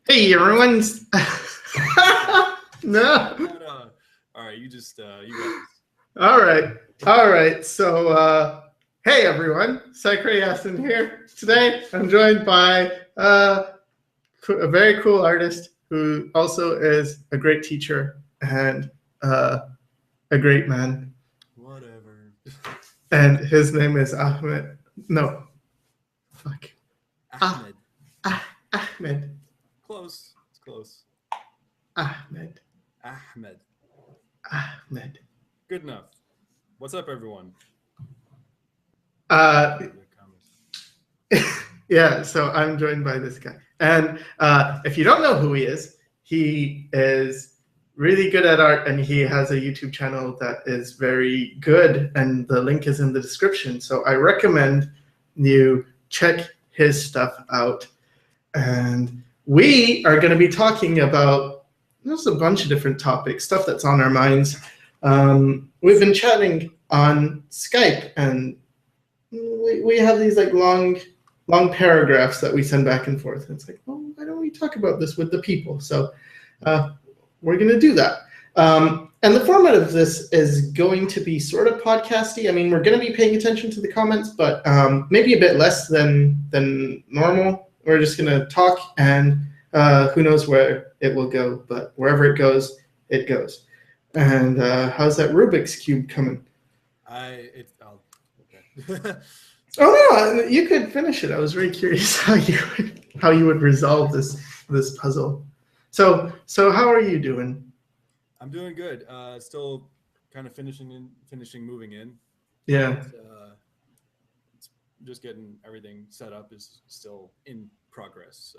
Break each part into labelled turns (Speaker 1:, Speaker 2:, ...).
Speaker 1: Hey, everyone's. No.
Speaker 2: All right, you got this.
Speaker 1: All right. All right. So, hey, everyone. Sycra here. Today, I'm joined by a very cool artist who also is a great teacher and a great man.
Speaker 2: Whatever.
Speaker 1: And his name is Ahmed. No. Fuck.
Speaker 2: Ahmed.
Speaker 1: Ahmed.
Speaker 2: Close. It's close.
Speaker 1: Ahmed.
Speaker 2: Ahmed.
Speaker 1: Ahmed.
Speaker 2: Good enough. What's up, everyone?
Speaker 1: Yeah, so I'm joined by this guy. And if you don't know who he is really good at art, and he has a YouTube channel that is very good, and the link is in the description. So I recommend you check his stuff out. And we are going to be talking about just a bunch of different topics, stuff that's on our minds. We've been chatting on Skype, and we have these like long paragraphs that we send back and forth. And it's like, well, why don't we talk about this with the people? So we're going to do that. And the format of this is going to be sort of podcasty. I mean, we're going to be paying attention to the comments, but maybe a bit less than normal. We're just going to talk, and who knows where it will go. But wherever it goes, it goes. And how's that Rubik's Cube coming?
Speaker 2: Okay.
Speaker 1: Oh no, you could finish it. I was very curious how you would resolve this puzzle. So how are you doing?
Speaker 2: I'm doing good. Still kind of finishing moving in.
Speaker 1: Yeah.
Speaker 2: It's just getting everything set up is still in progress. So.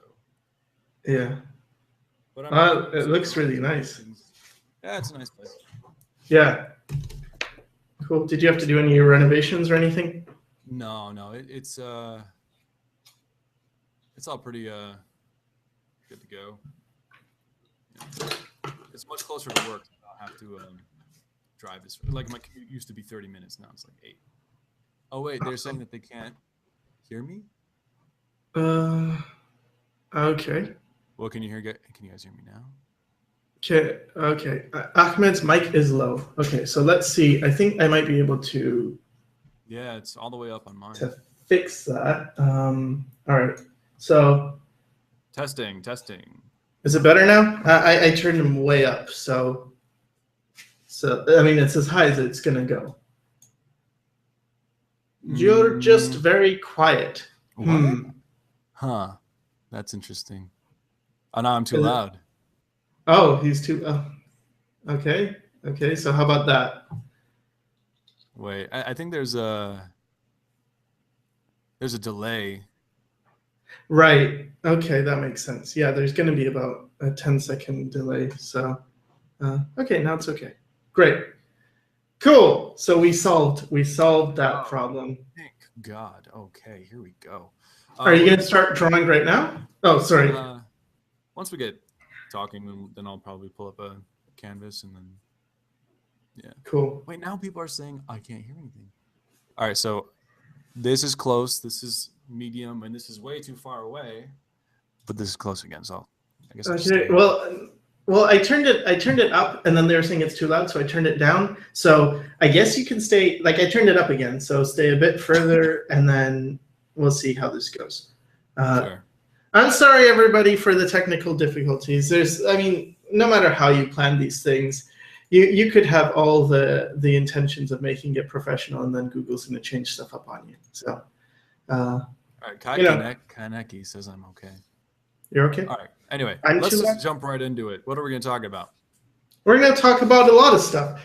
Speaker 1: Yeah.
Speaker 2: But
Speaker 1: it looks really nice.
Speaker 2: Yeah, it's a nice place.
Speaker 1: Yeah. Cool. Did you have to do any renovations or anything?
Speaker 2: No. It's all pretty good to go. Yeah. It's much closer to work. So I don't have to drive this. Like my commute used to be 30 minutes. Now it's like 8. Oh wait, they're saying that they can't hear me.
Speaker 1: Okay.
Speaker 2: Well, can you guys hear me now?
Speaker 1: Okay. Ahmed's mic is low. Okay, so let's see. I think I might be able to.
Speaker 2: Yeah, it's all the way up on mine.
Speaker 1: To fix that. All right. So.
Speaker 2: Testing.
Speaker 1: Is it better now? I turned him way up, so I mean it's as high as it's gonna go. You're just very quiet.
Speaker 2: What? Huh. That's interesting. Oh, now I'm too loud.
Speaker 1: Oh, he's too. Okay. So how about that?
Speaker 2: Wait, I think there's a delay.
Speaker 1: Right. Okay, that makes sense. Yeah, there's going to be about a 10-second delay. So, okay, now it's okay. Great. Cool. So we solved that problem.
Speaker 2: Thank God. Okay, here we go.
Speaker 1: Are you going to start drawing right now? Oh, sorry.
Speaker 2: Once we get talking, then I'll probably pull up a canvas and then. Yeah.
Speaker 1: Cool.
Speaker 2: Wait, now people are saying I can't hear anything. All right, so this is close, this is medium, and this is way too far away. But this is close again, so I guess.
Speaker 1: Okay. Well, I turned it up, and then they were saying it's too loud, so I turned it down. So I guess you can stay. Like I turned it up again, so stay a bit further, and then we'll see how this goes.
Speaker 2: Sure.
Speaker 1: I'm sorry, everybody, for the technical difficulties. No matter how you plan these things, you could have all the intentions of making it professional, and then Google's going to change stuff up on you. So,
Speaker 2: all right, Kaneki says I'm okay.
Speaker 1: You're okay?
Speaker 2: All right. Anyway, let's just jump right into it. What are we going to talk about?
Speaker 1: We're going to talk about a lot of stuff.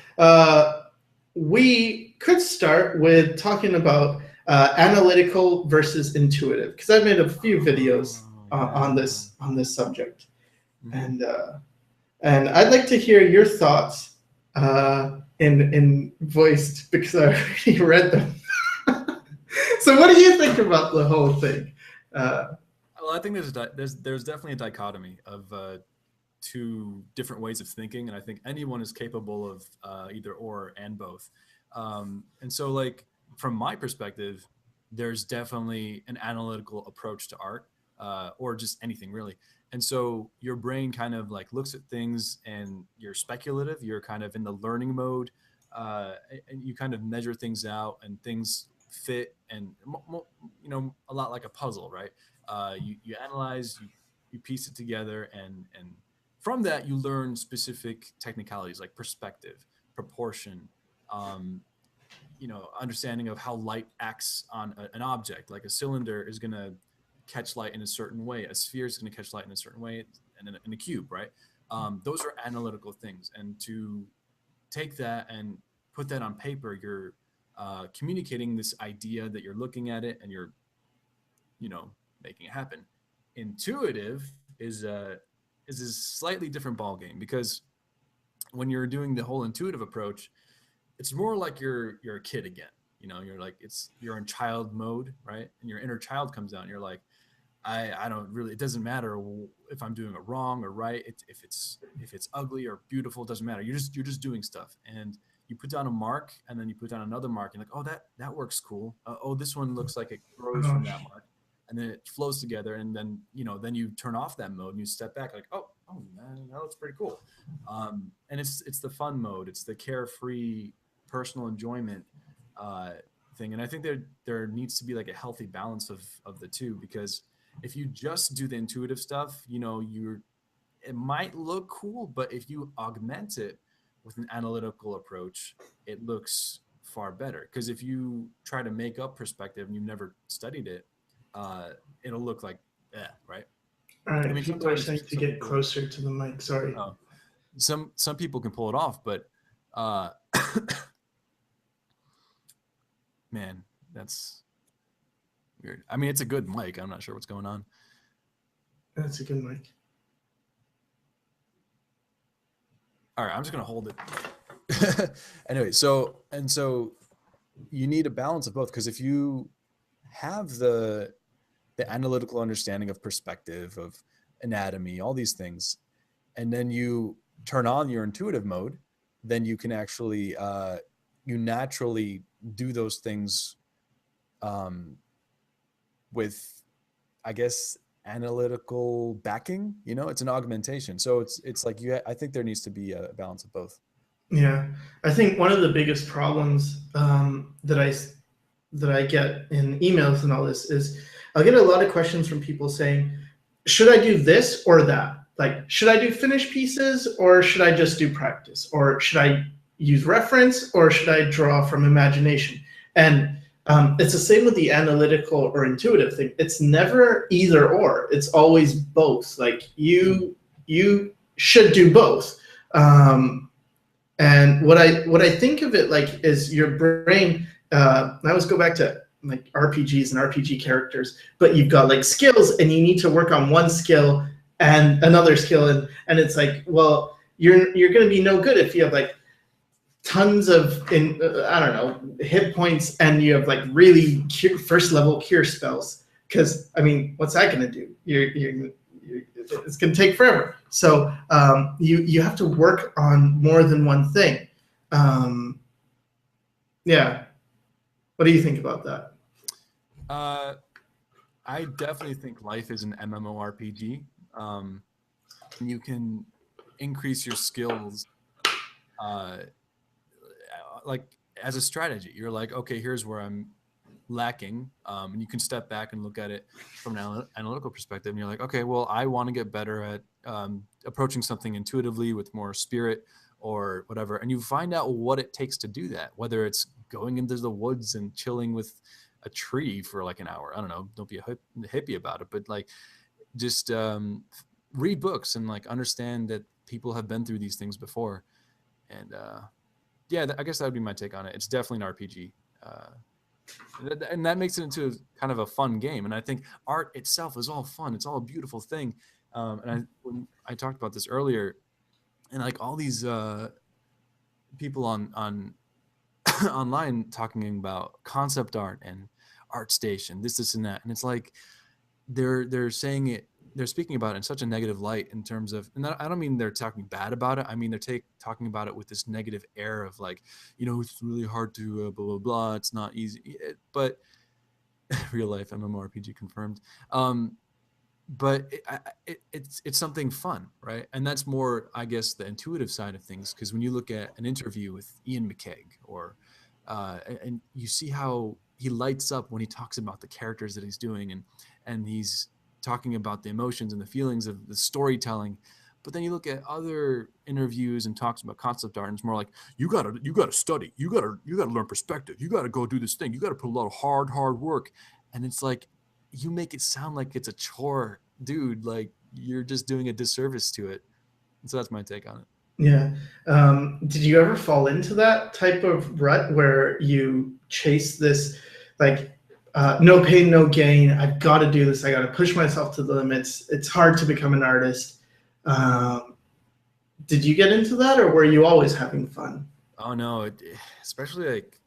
Speaker 1: We could start with talking about analytical versus intuitive, because I've made a few videos on this subject, and I'd like to hear your thoughts in voiced, because I already read them. So what do you think about the whole thing?
Speaker 2: Well, I think there's definitely a dichotomy of two different ways of thinking, and I think anyone is capable of either or and both. And so, like from my perspective, there's definitely an analytical approach to art. or just anything really. And so your brain kind of like looks at things and you're speculative, you're kind of in the learning mode, and you kind of measure things out and things fit and, a lot like a puzzle, right? You analyze, you piece it together, and from that you learn specific technicalities like perspective, proportion, um, understanding of how light acts on an object. Like a cylinder is going to catch light in a certain way, a sphere is going to catch light in a certain way, and in a cube, right? Those are analytical things, and to take that and put that on paper, you're communicating this idea that you're looking at it and you're making it happen. Intuitive is a slightly different ball game, because when you're doing the whole intuitive approach, it's more like you're a kid again. You're like, you're in child mode, right? And your inner child comes out and you're like, I don't really, it doesn't matter if I'm doing it wrong or right. If it's ugly or beautiful, it doesn't matter. You're just doing stuff, and you put down a mark and then you put down another mark, and like, oh, that works cool. Oh, this one looks like it grows from that mark, and then it flows together. And then, then you turn off that mode and you step back like, oh man, that looks pretty cool. And it's the fun mode. It's the carefree personal enjoyment thing. And I think there needs to be like a healthy balance of the two, because if you just do the intuitive stuff, it might look cool, but if you augment it with an analytical approach, it looks far better. Because if you try to make up perspective and you've never studied it, it'll look like, right?
Speaker 1: All right, people are saying to get closer to the mic. Sorry.
Speaker 2: Some people can pull it off, but man, that's weird. I mean, it's a good mic. I'm not sure what's going on.
Speaker 1: That's a good mic.
Speaker 2: All right, I'm just gonna hold it. Anyway, so you need a balance of both, because if you have the analytical understanding of perspective, of anatomy, all these things, and then you turn on your intuitive mode, then you can actually you naturally do those things with, I guess, analytical backing. It's an augmentation. So it's like I think there needs to be a balance of both.
Speaker 1: Yeah, I think one of the biggest problems that I get in emails and all this is I'll get a lot of questions from people saying, should I do this or that? Like, should I do finished pieces or should I just do practice? Or should I use reference or should I draw from imagination? And it's the same with the analytical or intuitive thing. It's never either or. It's always both. Like you should do both. And what I think of it like is your brain. I always go back to like RPGs and RPG characters, but you've got like skills and you need to work on one skill and another skill, and it's like, well, you're going to be no good if you have like tons of I don't know, hit points and you have like really first level cure spells, because I mean, what's that going to do? It's going to take forever. So you have to work on more than one thing. Yeah. What do you think about that?
Speaker 2: I definitely think life is an MMORPG. You can increase your skills like as a strategy. You're like, okay, here's where I'm lacking, and you can step back and look at it from an analytical perspective, and you're like, okay, well, I want to get better at approaching something intuitively with more spirit or whatever, and you find out what it takes to do that, whether it's going into the woods and chilling with a tree for like an hour. I don't know, don't be a hippie about it, but like just read books and like understand that people have been through these things before. And yeah, I guess that would be my take on it. It's definitely an RPG. And that makes it into kind of a fun game. And I think art itself is all fun. It's all a beautiful thing. And when I talked about this earlier, and like all these people on online talking about concept art and ArtStation, this and that, and it's like they're saying it, they're speaking about it in such a negative light in terms of, and I don't mean they're talking bad about it. I mean they're talking about it with this negative air of like, it's really hard to blah blah blah. It's not easy, but real life MMORPG confirmed. but it's something fun, right? And that's more, I guess, the intuitive side of things. Because when you look at an interview with Ian McKeg, or and you see how he lights up when he talks about the characters that he's doing, and he's talking about the emotions and the feelings of the storytelling. But then you look at other interviews and talks about concept art, and it's more like you gotta study, you gotta learn perspective, you gotta go do this thing, you gotta put a lot of hard work, and it's like you make it sound like it's a chore, dude. Like you're just doing a disservice to it. And so that's my take on it.
Speaker 1: Yeah. Did you ever fall into that type of rut where you chase this, like, no pain, no gain? I've got to do this. I got to push myself to the limits. It's hard to become an artist. Did you get into that, or were you always having fun?
Speaker 2: Oh no, especially like,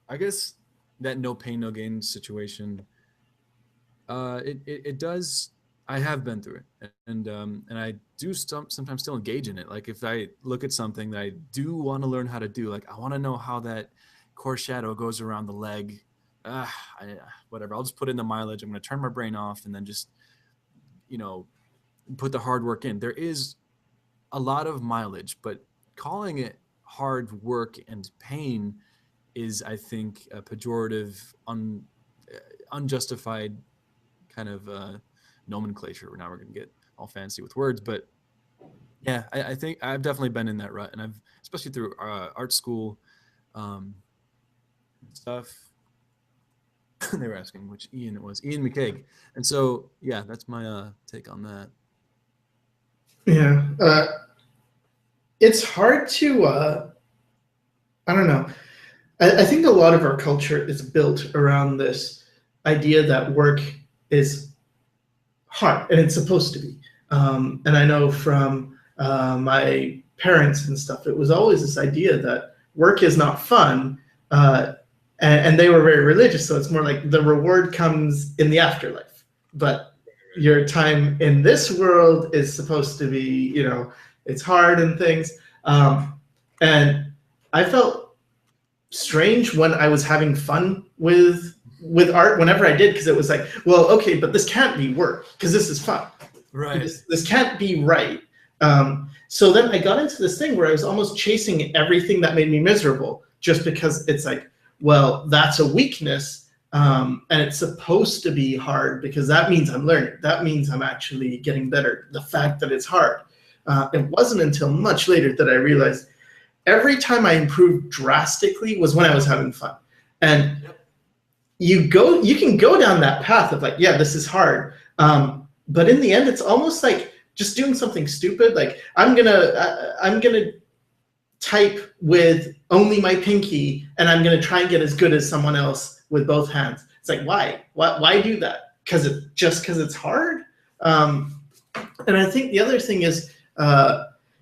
Speaker 2: I guess that no pain, no gain situation. It does. I have been through it, and I do sometimes still engage in it. Like if I look at something that I do want to learn how to do, like I want to know how that core shadow goes around the leg. Whatever. I'll just put in the mileage. I'm going to turn my brain off and then just, put the hard work in. There is a lot of mileage, but calling it hard work and pain is, I think, a pejorative, unjustified kind of nomenclature. Now we're going to get all fancy with words, but yeah, I think I've definitely been in that rut, and I've, especially through art school stuff. They were asking which Ian it was, Ian McKeg, and so yeah, that's my take on that.
Speaker 1: Yeah, it's hard to. I don't know. I think a lot of our culture is built around this idea that work is hard, and it's supposed to be. And I know from my parents and stuff, it was always this idea that work is not fun, and they were very religious, so it's more like the reward comes in the afterlife. But your time in this world is supposed to be, it's hard and things. And I felt strange when I was having fun with art whenever I did, because it was like, well, okay, but this can't be work because this is fun.
Speaker 2: Right.
Speaker 1: This can't be right. So then I got into this thing where I was almost chasing everything that made me miserable, just because it's like, well, that's a weakness. And it's supposed to be hard because that means I'm learning. That means I'm actually getting better. The fact that it's hard. It wasn't until much later that I realized every time I improved drastically was when I was having fun. And you can go down that path of like, yeah, this is hard. But in the end, it's almost like just doing something stupid. Like I'm gonna type with only my pinky, and I'm gonna try and get as good as someone else with both hands. It's like, why do that? Because it's hard. And I think the other thing is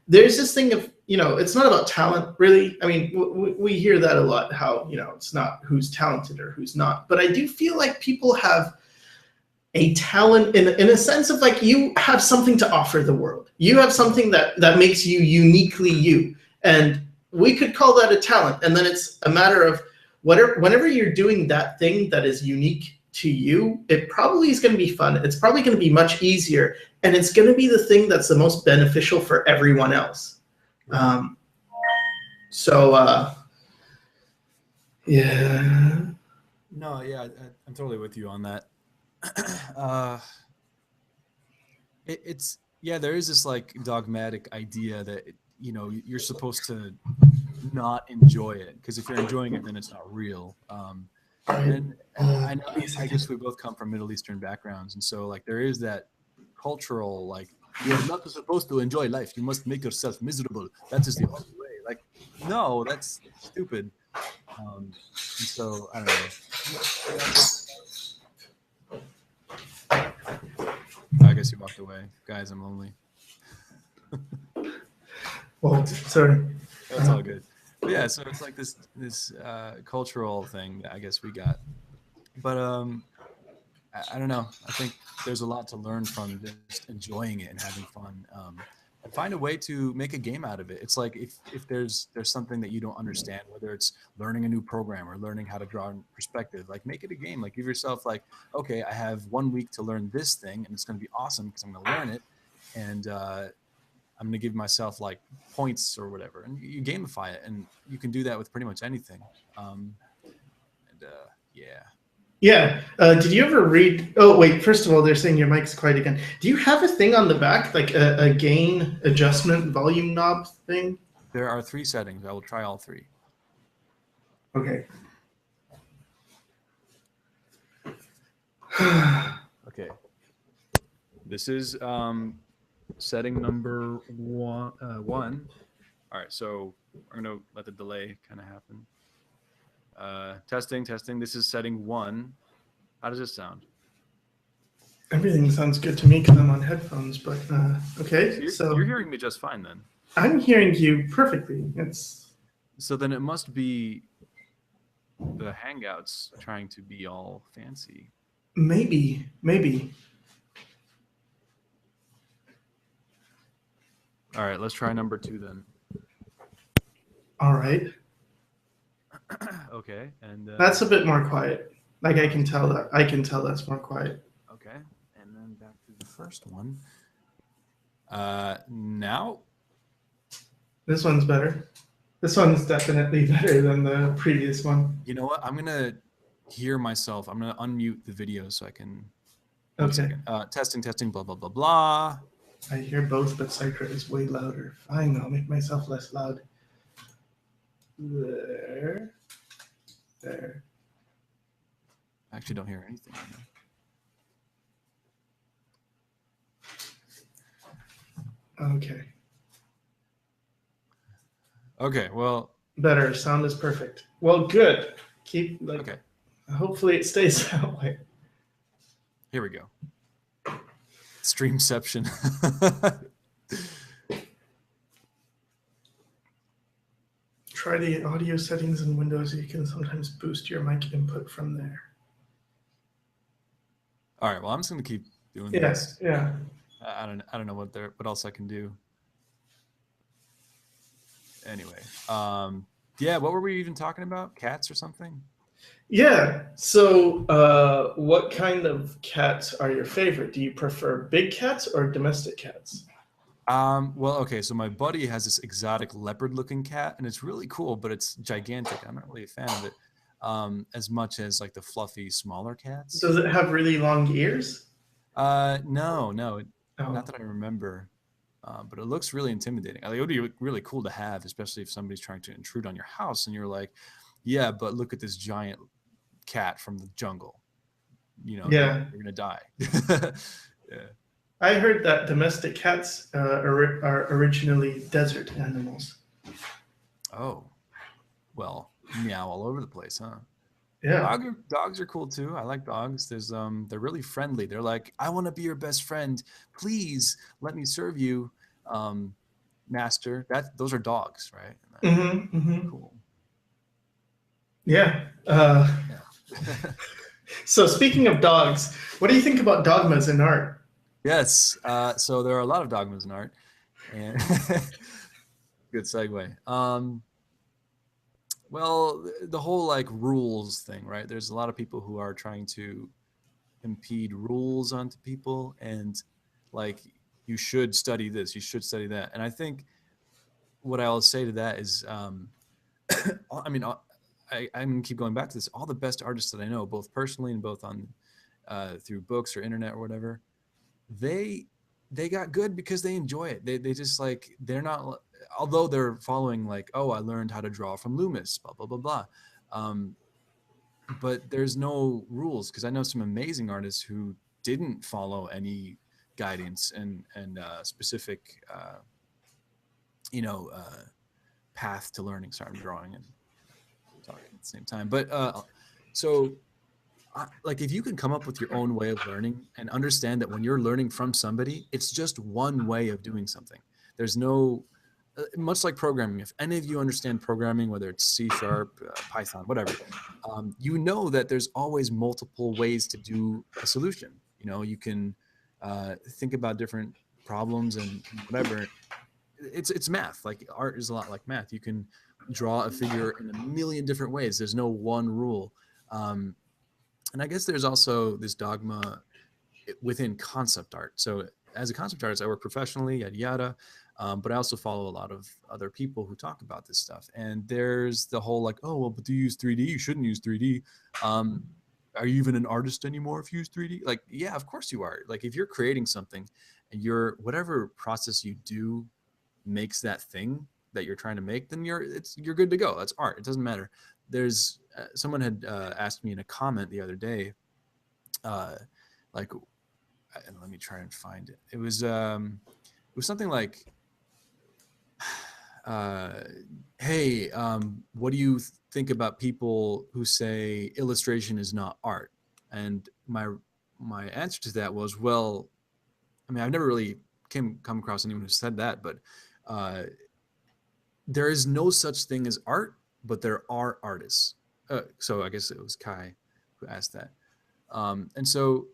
Speaker 1: there's this thing of, it's not about talent, really. I mean, we hear that a lot, how, it's not who's talented or who's not. But I do feel like people have a talent in a sense of like, you have something to offer the world. You have something that makes you uniquely you. And we could call that a talent. And then it's a matter of whenever you're doing that thing that is unique to you, it probably is going to be fun. It's probably going to be much easier. And it's going to be the thing that's the most beneficial for everyone else. Yeah.
Speaker 2: No, yeah, I'm totally with you on that. There is this like dogmatic idea that, you're supposed to not enjoy it, because if you're enjoying it, then it's not real. And I know, I guess we both come from Middle Eastern backgrounds, and so like there is that cultural like, you're not supposed to enjoy life, you must make yourself miserable, that is the only way. Like, no, that's stupid. And so I don't know. I guess you walked away, guys. I'm lonely.
Speaker 1: Well, sorry.
Speaker 2: That's all good. But yeah, so it's like this cultural thing that I guess we got. But I don't know. I think there's a lot to learn from just enjoying it and having fun. find a way to make a game out of it. It's like if there's something that you don't understand, whether it's learning a new program or learning how to draw in perspective, like make it a game. Like give yourself like, okay, I have 1 week to learn this thing and it's going to be awesome because I'm going to learn it. And I'm going to give myself like points or whatever. And you gamify it, and you can do that with pretty much anything. Yeah.
Speaker 1: Yeah. Did you ever read? Oh, wait. First of all, they're saying your mic's quiet again. Do you have a thing on the back, like a gain adjustment volume knob thing?
Speaker 2: There are 3 settings. I will try all 3.
Speaker 1: Okay.
Speaker 2: Okay. This is setting number one. All right. So I'm going to let the delay kind of happen. Testing. This is setting 1. How does this sound?
Speaker 1: Everything sounds good to me because I'm on headphones, but okay.
Speaker 2: So you're hearing me just fine then.
Speaker 1: I'm hearing you perfectly.
Speaker 2: So then it must be the Hangouts trying to be all fancy.
Speaker 1: Maybe.
Speaker 2: All right, let's try number 2 then.
Speaker 1: All right.
Speaker 2: Okay, and
Speaker 1: that's a bit more quiet. Like I can tell that's more quiet.
Speaker 2: Okay, and then back to the first one. Now
Speaker 1: this one's better. This one's definitely better than the previous one.
Speaker 2: You know what? I'm gonna hear myself. I'm gonna unmute the video so I can.
Speaker 1: Okay.
Speaker 2: Testing. Blah blah blah blah.
Speaker 1: I hear both, but Sycra is way louder. Fine, I'll make myself less loud. There.
Speaker 2: I actually don't hear anything. Okay, well.
Speaker 1: Better. Sound is perfect. Well, good. Keep like.
Speaker 2: Okay.
Speaker 1: Hopefully it stays that way.
Speaker 2: Here we go. Streamception.
Speaker 1: Try the audio settings in Windows. You can sometimes boost your mic input from there.
Speaker 2: All right. Well, I'm just gonna keep doing this.
Speaker 1: Yeah.
Speaker 2: I don't know what else I can do. Anyway, yeah. What were we even talking about? Cats or something?
Speaker 1: Yeah. So, what kind of cats are your favorite? Do you prefer big cats or domestic cats?
Speaker 2: Well, okay. So my buddy has this exotic leopard-looking cat, and it's really cool, but it's gigantic. I'm not really a fan of it, as much as like the fluffy, smaller cats.
Speaker 1: Does it have really long ears?
Speaker 2: No. Not that I remember. But it looks really intimidating. Like, it would be really cool to have, especially if somebody's trying to intrude on your house and you're like, yeah, but look at this giant cat from the jungle. You know,
Speaker 1: yeah,
Speaker 2: you're gonna die. Yeah.
Speaker 1: I heard that domestic cats are originally desert animals.
Speaker 2: Oh, well, meow all over the place, huh?
Speaker 1: Yeah.
Speaker 2: Dogs are cool too. I like dogs. They're really friendly. They're like, I want to be your best friend. Please let me serve you, master. Those are dogs, right? Cool.
Speaker 1: Yeah. So speaking of dogs, what do you think about dogmas in art?
Speaker 2: Yes. So there are a lot of dogmas in art, and good segue. Well, the whole like rules thing, right? There's a lot of people who are trying to impede rules onto people, and like, you should study this, you should study that. And I think what I'll say to that is, I mean, I'm gonna keep going back to this. All the best artists that I know, both personally and both on through books or internet or whatever, they got good because they enjoy it. They just like, they're not, although they're following like, oh, I learned how to draw from Loomis, blah blah blah blah. But there's no rules, because I know some amazing artists who didn't follow any guidance and specific path to learning. Sorry, I'm drawing and talking at the same time. But so like, if you can come up with your own way of learning and understand that when you're learning from somebody, it's just one way of doing something. There's no, much like programming, if any of you understand programming, whether it's C#, Python, whatever, you know that there's always multiple ways to do a solution. You know, you can think about different problems and whatever, it's math. Like art is a lot like math. You can draw a figure in a million different ways. There's no one rule. And I guess there's also this dogma within concept art. So as a concept artist, I work professionally, yada yada. But I also follow a lot of other people who talk about this stuff. And there's the whole like, oh well, but do you use 3D? You shouldn't use 3D. Are you even an artist anymore if you use 3D? Like, yeah, of course you are. Like if you're creating something and whatever process you do makes that thing that you're trying to make, then you're good to go. That's art. It doesn't matter. There's someone had asked me in a comment the other day, like, let me try and find it. It was something like, hey, what do you think about people who say illustration is not art? And my answer to that was, well, I mean, I've never really come across anyone who said that, but there is no such thing as art, but there are artists. So I guess it was Kai who asked that. And so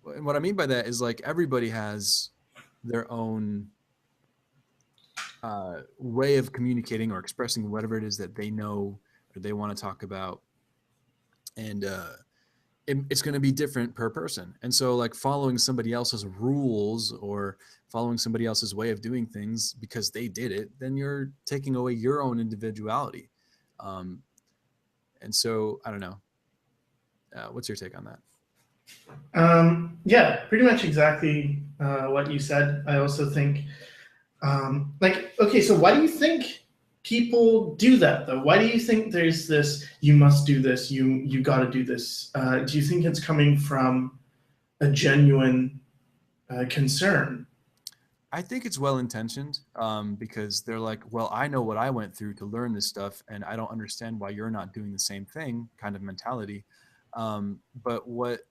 Speaker 2: what I mean by that is like everybody has their own way of communicating or expressing whatever it is that they know or they want to talk about. And it's going to be different per person. And so like following somebody else's rules or following somebody else's way of doing things because they did it, then you're taking away your own individuality. And so I don't know. What's your take on that?
Speaker 1: Yeah, pretty much exactly what you said. I also think, like, okay, so why do you think people do that though? Why do you think there's this, you must do this, you got to do this? Do you think it's coming from a genuine concern?
Speaker 2: I think it's well-intentioned because they're like, well, I know what I went through to learn this stuff, and I don't understand why you're not doing the same thing kind of mentality. But what,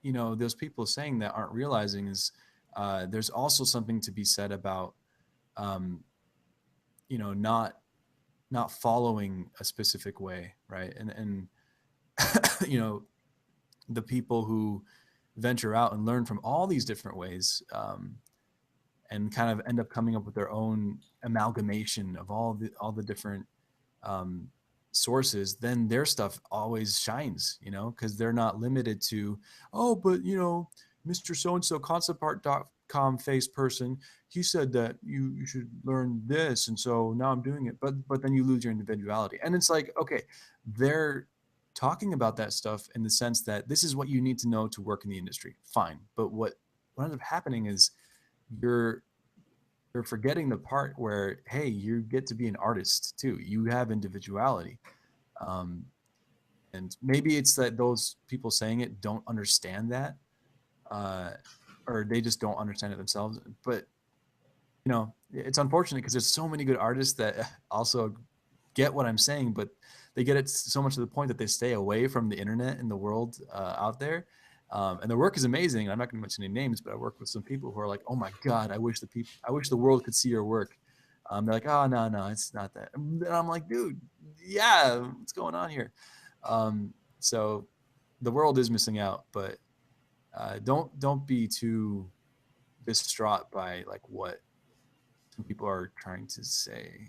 Speaker 2: those people saying that aren't realizing is there's also something to be said about, not following a specific way, right? And the people who venture out and learn from all these different ways and kind of end up coming up with their own amalgamation of all the different sources, then their stuff always shines, because they're not limited to, oh, but Mr. So-and-so conceptart.com face person, he said that you should learn this, and so now I'm doing it. But then you lose your individuality. And it's like, okay, they're talking about that stuff in the sense that this is what you need to know to work in the industry. Fine. But what ends up happening is you're forgetting the part where, hey, you get to be an artist too. You have individuality. And maybe it's that those people saying it don't understand that, or they just don't understand it themselves. But, it's unfortunate because there's so many good artists that also get what I'm saying, but they get it so much to the point that they stay away from the internet and the world out there. And their work is amazing. I'm not going to mention any names, but I work with some people who are like, oh my God, I wish the world could see your work. They're like, oh, no, it's not that. And I'm like, dude, yeah, what's going on here? So the world is missing out, but don't be too distraught by like what some people are trying to say.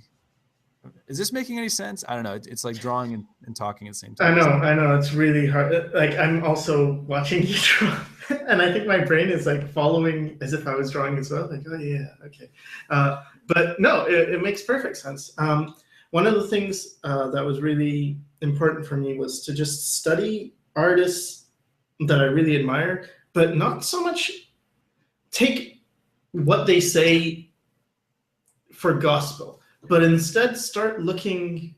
Speaker 2: Is this making any sense? I don't know. It's like drawing and talking at the same time.
Speaker 1: I know. It's really hard. Like, I'm also watching you draw, and I think my brain is like following as if I was drawing as well. Like, oh yeah, okay. But no, it makes perfect sense. One of the things that was really important for me was to just study artists that I really admire, but not so much take what they say for gospel, but instead start looking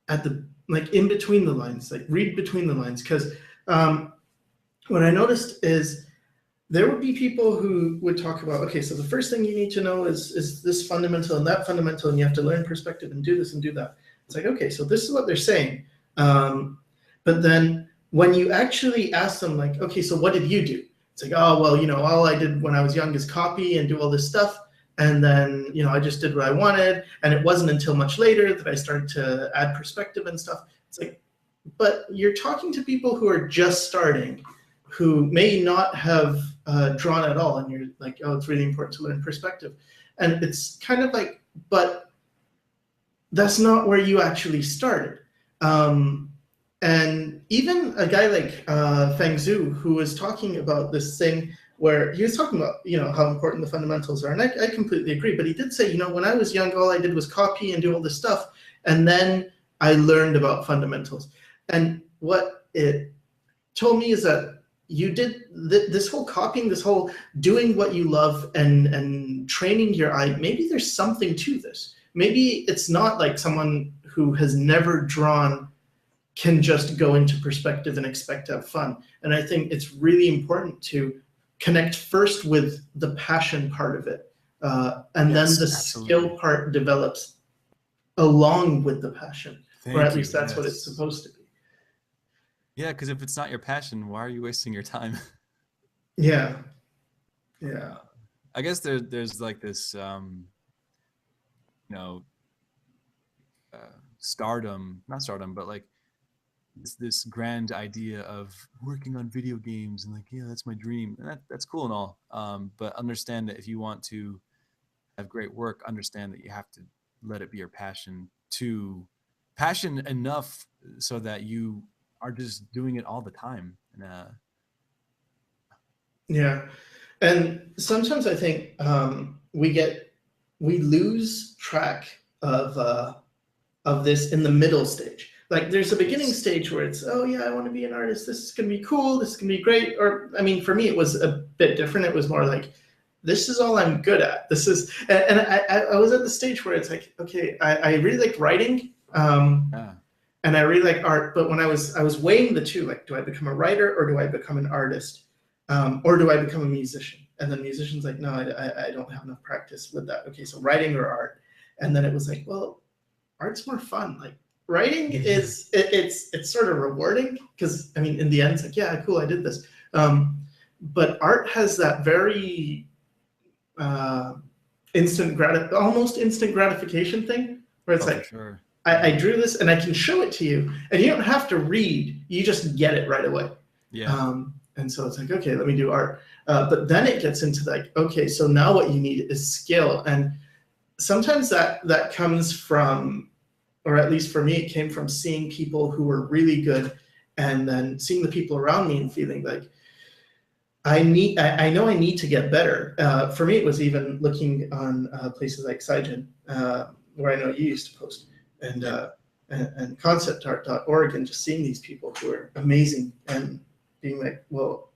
Speaker 1: at the, like, in between the lines, like read between the lines. Because what I noticed is there would be people who would talk about, okay, so the first thing you need to know is this fundamental and that fundamental, and you have to learn perspective and do this and do that. It's like, okay, so this is what they're saying. But then when you actually ask them, like, okay, so what did you do? It's like, oh, well, all I did when I was young is copy and do all this stuff. And then, I just did what I wanted. And it wasn't until much later that I started to add perspective and stuff. It's like, but you're talking to people who are just starting, who may not have drawn at all. And you're like, oh, it's really important to learn perspective. And it's kind of like, but that's not where you actually started. And even a guy like Feng Zhu, who was talking about this thing where he was talking about, how important the fundamentals are. And I completely agree. But he did say, when I was young, all I did was copy and do all this stuff. And then I learned about fundamentals. And what it told me is that you did this whole copying, this whole doing what you love and training your eye. Maybe there's something to this. Maybe it's not like someone who has never drawn can just go into perspective and expect to have fun. And I think it's really important to connect first with the passion part of it. And then the skill part develops along with the passion, or at least that's what it's supposed to be.
Speaker 2: Yeah, because if it's not your passion, why are you wasting your time?
Speaker 1: Yeah.
Speaker 2: I guess there's like this, stardom, not stardom, but like this grand idea of working on video games and like, yeah, that's my dream. And that's cool and all. But understand that if you want to have great work, understand that you have to let it be your passion enough so that you are just doing it all the time. And,
Speaker 1: yeah. And sometimes I think we lose track of this in the middle stage. Like there's a beginning stage where it's, oh yeah, I want to be an artist. This is going to be cool. This is going to be great. Or, I mean, for me, it was a bit different. It was more like, this is all I'm good at. This is, and I was at the stage where it's like, okay, I really like writing. And I really like art. But when I was weighing the two, like, do I become a writer or do I become an artist? Or do I become a musician? And then musician's like, no, I don't have enough practice with that. Okay, so writing or art. And then it was like, well, art's more fun. Like writing is it's sort of rewarding because I mean in the end it's like, yeah, cool, I did this. But art has that very almost instant gratification thing where it's like,
Speaker 2: sure.
Speaker 1: I drew this and I can show it to you and you don't have to read, you just get it right away.
Speaker 2: Yeah.
Speaker 1: And so it's like, okay, let me do art. But then it gets into like, okay, so now what you need is skill. And sometimes that comes from, or at least for me, it came from seeing people who were really good and then seeing the people around me and feeling like, I know I need to get better. For me, it was even looking on places like Sijin, where I know you used to post, and conceptart.org, and just seeing these people who are amazing and being like, well,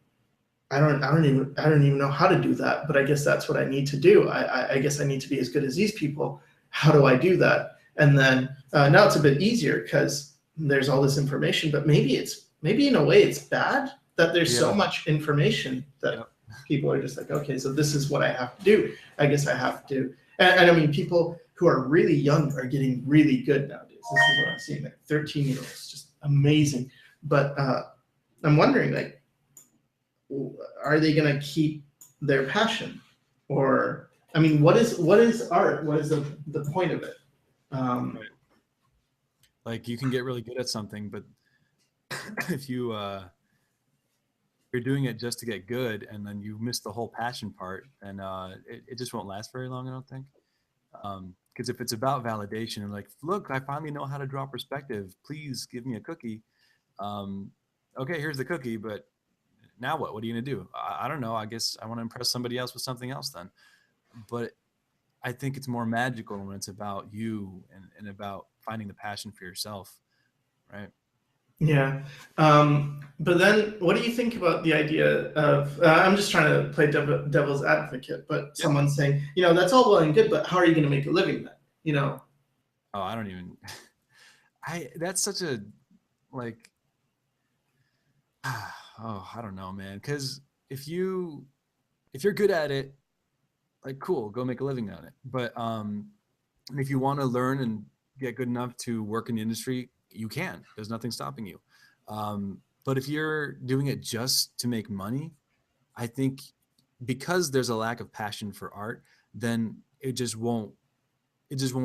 Speaker 1: I don't even know how to do that, but I guess that's what I need to do. I guess I need to be as good as these people. How do I do that? And then now it's a bit easier because there's all this information, but maybe in a way it's bad that there's so much information that people are just like, okay, so this is what I have to do. I guess I have to. And I mean, people who are really young are getting really good nowadays. This is what I'm seeing, like 13-year-olds, just amazing. But I'm wondering, like, are they going to keep their passion? Or, I mean, what is art? What is the point of it?
Speaker 2: Right. Like you can get really good at something, but if you're doing it just to get good and then you miss the whole passion part, and it just won't last very long, I don't think. Because if it's about validation and like, look, I finally know how to draw perspective, please give me a cookie. Okay, here's the cookie, but now what? What are you gonna do? I don't know. I guess I want to impress somebody else with something else then. But I think it's more magical when it's about you and about finding the passion for yourself, right?
Speaker 1: Yeah. But then what do you think about the idea of, I'm just trying to play devil's advocate, but someone saying, that's all well and good, but how are you going to make a living then?
Speaker 2: Oh, I don't even, that's such a, like, I don't know, man. Cause if you're good at it, like, cool, go make a living on it. But if you want to learn and get good enough to work in the industry, you can. There's nothing stopping you. But if you're doing it just to make money, I think because there's a lack of passion for art, then it just won't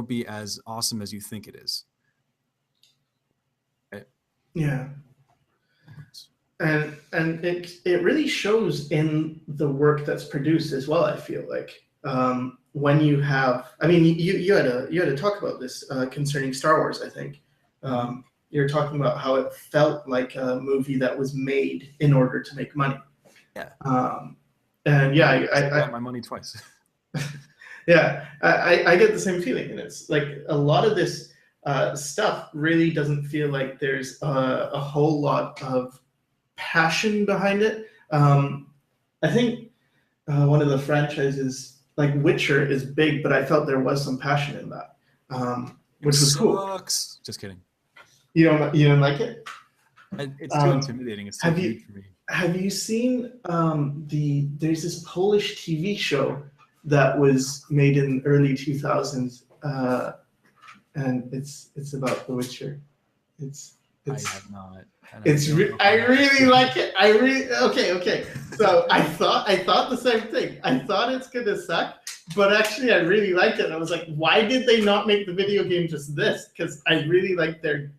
Speaker 2: be as awesome as you think it is. Right?
Speaker 1: Yeah. And it really shows in the work that's produced as well, I feel like. when you have, I mean, you had a talk about this concerning Star Wars, I think. You're talking about how it felt like a movie that was made in order to make money.
Speaker 2: Yeah.
Speaker 1: And yeah,
Speaker 2: I got my money twice.
Speaker 1: Yeah, I get the same feeling, and it's like a lot of this stuff really doesn't feel like there's a whole lot of passion behind it. I think one of the franchises, like Witcher, is big, but I felt there was some passion in that, which was cool.
Speaker 2: Just kidding.
Speaker 1: You don't like it?
Speaker 2: It's too intimidating. It's too huge for me.
Speaker 1: Have you seen there's this Polish TV show that was made in early 2000s, and it's about The Witcher.
Speaker 2: I have not.
Speaker 1: I really like it. Okay. So I thought the same thing. I thought it's gonna suck, but actually I really like it. And I was like, why did they not make the video game just this? Because I really like their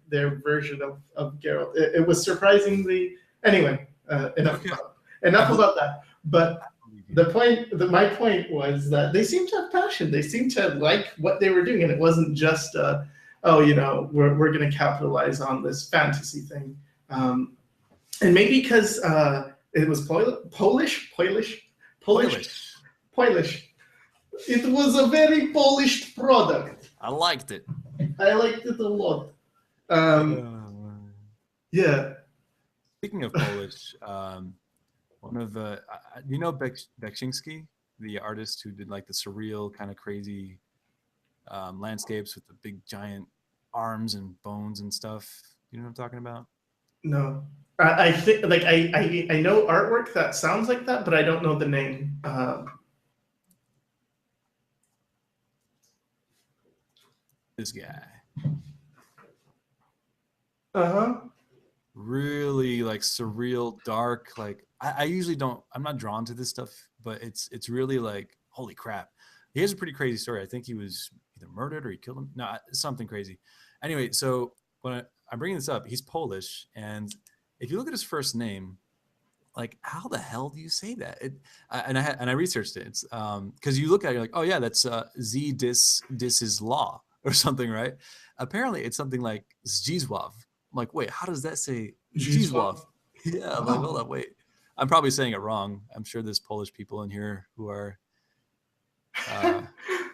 Speaker 1: version of Geralt. It was surprisingly anyway. Enough about that. But my point was that they seemed to have passion. They seemed to like what they were doing, and it wasn't just we're going to capitalize on this fantasy thing. And maybe because it was Polish. It was a very Polish product.
Speaker 2: I liked it.
Speaker 1: I liked it a lot. Yeah.
Speaker 2: Speaking of Polish, one of the Beksiński, the artist who did like the surreal kind of crazy landscapes with the big giant arms and bones and stuff. You know what I'm talking about?
Speaker 1: No, I think like I know artwork that sounds like that, but I don't know the name.
Speaker 2: This guy. Really like surreal, dark. Like I usually don't. I'm not drawn to this stuff, but it's really like holy crap. He has a pretty crazy story. I think he was either murdered or he killed him. No, something crazy. Anyway, so when I'm bringing this up, he's Polish, and if you look at his first name, like how the hell do you say that? And I researched it. It's because you look at it, you're like, oh yeah, that's Z dis is law or something, right? Apparently, it's something like Zdzisław. I'm like, wait, how does that say Zdzisław? Yeah, I'm like, hold up, wait. I'm probably saying it wrong. I'm sure there's Polish people in here who are.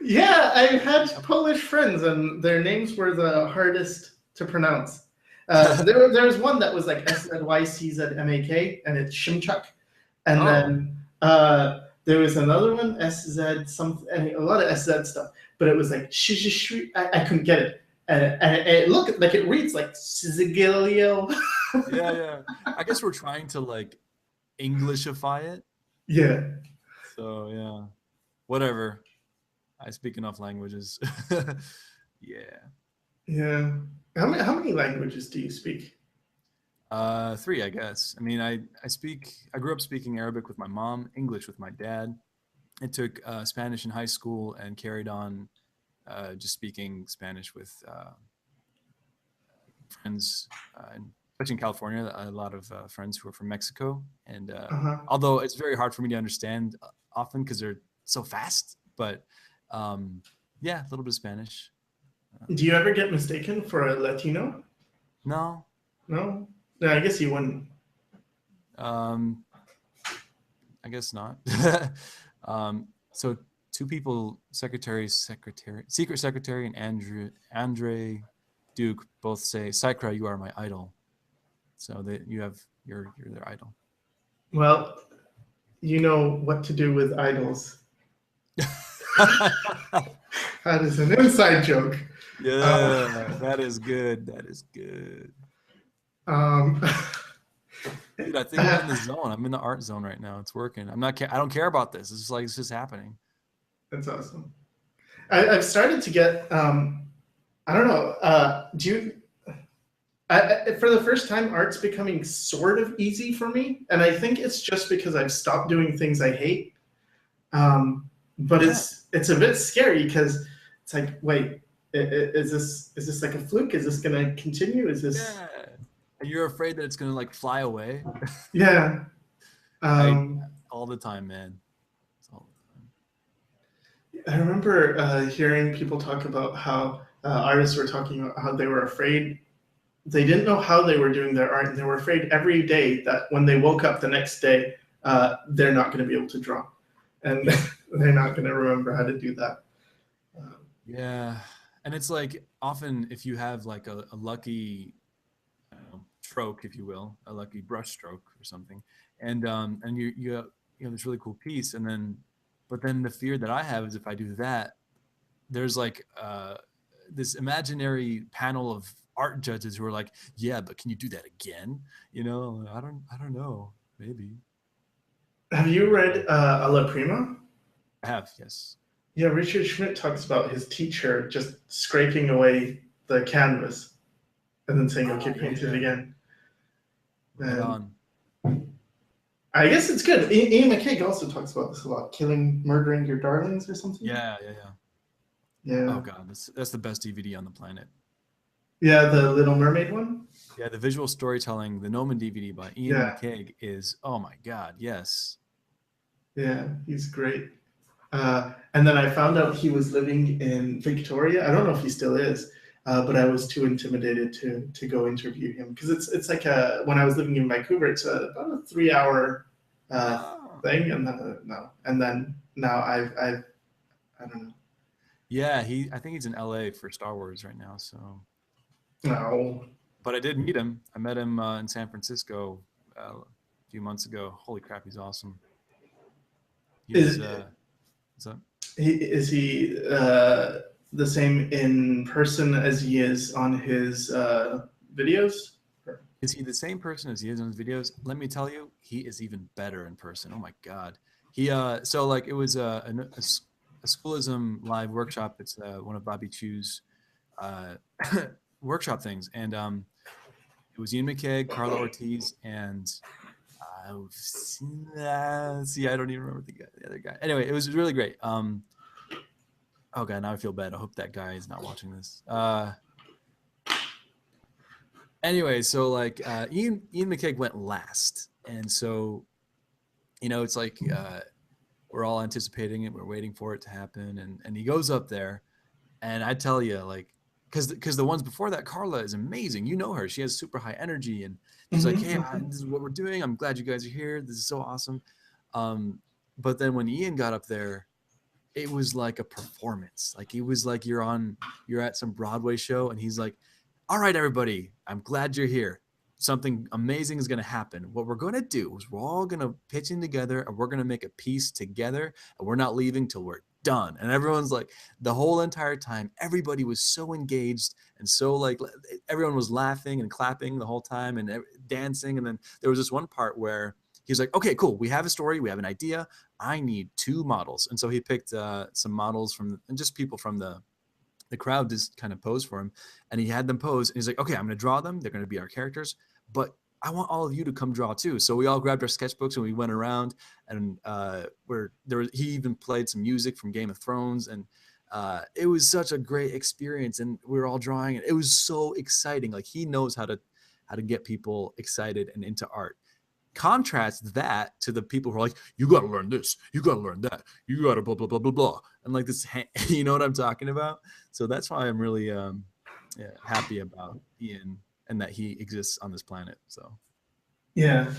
Speaker 1: Yeah, I've had Polish friends, and their names were the hardest to pronounce. There was one that was like SZYCZMAK, and it's Szymczak. And then there was another one, SZ something, and a lot of SZ stuff, but it was like I couldn't get it. And it looked like it reads like Sigilio.
Speaker 2: Yeah. I guess we're trying to like Englishify it.
Speaker 1: Yeah.
Speaker 2: So yeah, whatever. I speak enough languages. Yeah.
Speaker 1: How many languages do you speak?
Speaker 2: 3, I guess. I mean, I grew up speaking Arabic with my mom, English with my dad. I took Spanish in high school and carried on just speaking Spanish with friends, especially in California. A lot of friends who are from Mexico, and although it's very hard for me to understand often because they're so fast, but yeah, a little bit of Spanish.
Speaker 1: Do you ever get mistaken for a Latino?
Speaker 2: No.
Speaker 1: No, I guess you wouldn't.
Speaker 2: I guess not. So 2 people, secret secretary, and Andre Duke both say, "Sycra, you are my idol." So you're their idol.
Speaker 1: Well, you know what to do with idols. That is an inside joke.
Speaker 2: Yeah, that is good. Dude, I think I'm in the zone. I'm in the art zone right now. It's working. I don't care about this. It's just happening.
Speaker 1: That's awesome. I've started to get. I don't know. For the first time, art's becoming sort of easy for me, and I think it's just because I've stopped doing things I hate. But it's a bit scary because it's like, wait, is this like a fluke? Is this gonna continue? Is this?
Speaker 2: Yeah. And you're afraid that it's gonna like fly away.
Speaker 1: Yeah.
Speaker 2: All the time, man. It's all the time.
Speaker 1: I remember hearing people talk about how artists were talking about how they were afraid. They didn't know how they were doing their art, and they were afraid every day that when they woke up the next day, they're not going to be able to draw, and they're not going to remember how to do that.
Speaker 2: Yeah, and it's like often if you have like a lucky, I don't know, stroke, if you will, a lucky brush stroke or something, and you have this really cool piece, and then, but then the fear that I have is if I do that, there's like this imaginary panel of art judges who are like, yeah, but can you do that again? You know, I don't know, maybe.
Speaker 1: Have you read A La Prima?
Speaker 2: I have, yes.
Speaker 1: Yeah, Richard Schmidt talks about his teacher just scraping away the canvas and then saying, "Okay,
Speaker 2: Oh
Speaker 1: paint it
Speaker 2: yeah,
Speaker 1: again."
Speaker 2: right
Speaker 1: And
Speaker 2: on.
Speaker 1: I guess it's good. Ian McCaig also talks about this a lot: murdering your darlings, or something.
Speaker 2: Yeah, yeah, yeah. Oh
Speaker 1: Yeah,
Speaker 2: god, that's the best DVD on the planet.
Speaker 1: yeah, the Little Mermaid one.
Speaker 2: Yeah, the visual storytelling, the Noman DVD by Ian
Speaker 1: Yeah,
Speaker 2: McCaig is, oh my god, yes.
Speaker 1: yeah, he's great. And then I found out he was living in Victoria. I don't know if he still is, but I was too intimidated to go interview him because it's like when I was living in Vancouver, it's about a 3 hour
Speaker 2: Oh.
Speaker 1: thing, and then no, and then now I've I don't know.
Speaker 2: Yeah, I think he's in LA for Star Wars right now, so
Speaker 1: No,
Speaker 2: but I did meet him. I met him in San Francisco a few months ago. Holy crap, he's awesome. He was
Speaker 1: is
Speaker 2: what's up?
Speaker 1: he the same in person as he is on his videos?
Speaker 2: Is he the same person as he is in his videos? Let me tell you, he is even better in person. Oh my god. He so like it was a schoolism live workshop. It's one of Bobby Chu's uh workshop things, and it was Ian McCaig, Carla Ortiz, and see, I don't even remember the other guy. Anyway, it was really great. Oh god, now I feel bad. I hope that guy is not watching this. Anyway, so like Ian McCaig went last, and so it's like we're all anticipating it, we're waiting for it to happen, and he goes up there, and I tell you, like, because the ones before that, Carla is amazing. You know her; she has super high energy, and she's like, "Hey,
Speaker 1: Mm-hmm.
Speaker 2: this is what we're doing. I'm glad you guys are here. This is so awesome." But then when Ian got up there, it was like a performance. Like it was like you're at some Broadway show, and he's like, "All right, everybody, I'm glad you're here. Something amazing is going to happen. What we're going to do is we're all going to pitch in together, and we're going to make a piece together, and we're not leaving till we're done." And everyone's like, the whole entire time, everybody was so engaged and so like everyone was laughing and clapping the whole time and dancing. And then there was this one part where he's like, "Okay, cool. We have a story. We have an idea. I need 2 models." And so he picked some models from and just people from the crowd just kind of posed for him, and he had them pose. And he's like, "Okay, I'm going to draw them. They're going to be our characters, but I want all of you to come draw too." So we all grabbed our sketchbooks and we went around, and he even played some music from Game of Thrones, and it was such a great experience. And we were all drawing, and it was so exciting. Like he knows how to get people excited and into art. Contrast that to the people who are like, "You got to learn this, you got to learn that, you got to blah blah blah blah blah," and like this, you know what I'm talking about? So that's why I'm really yeah, happy about Ian and that he exists on this planet. So
Speaker 1: Yeah.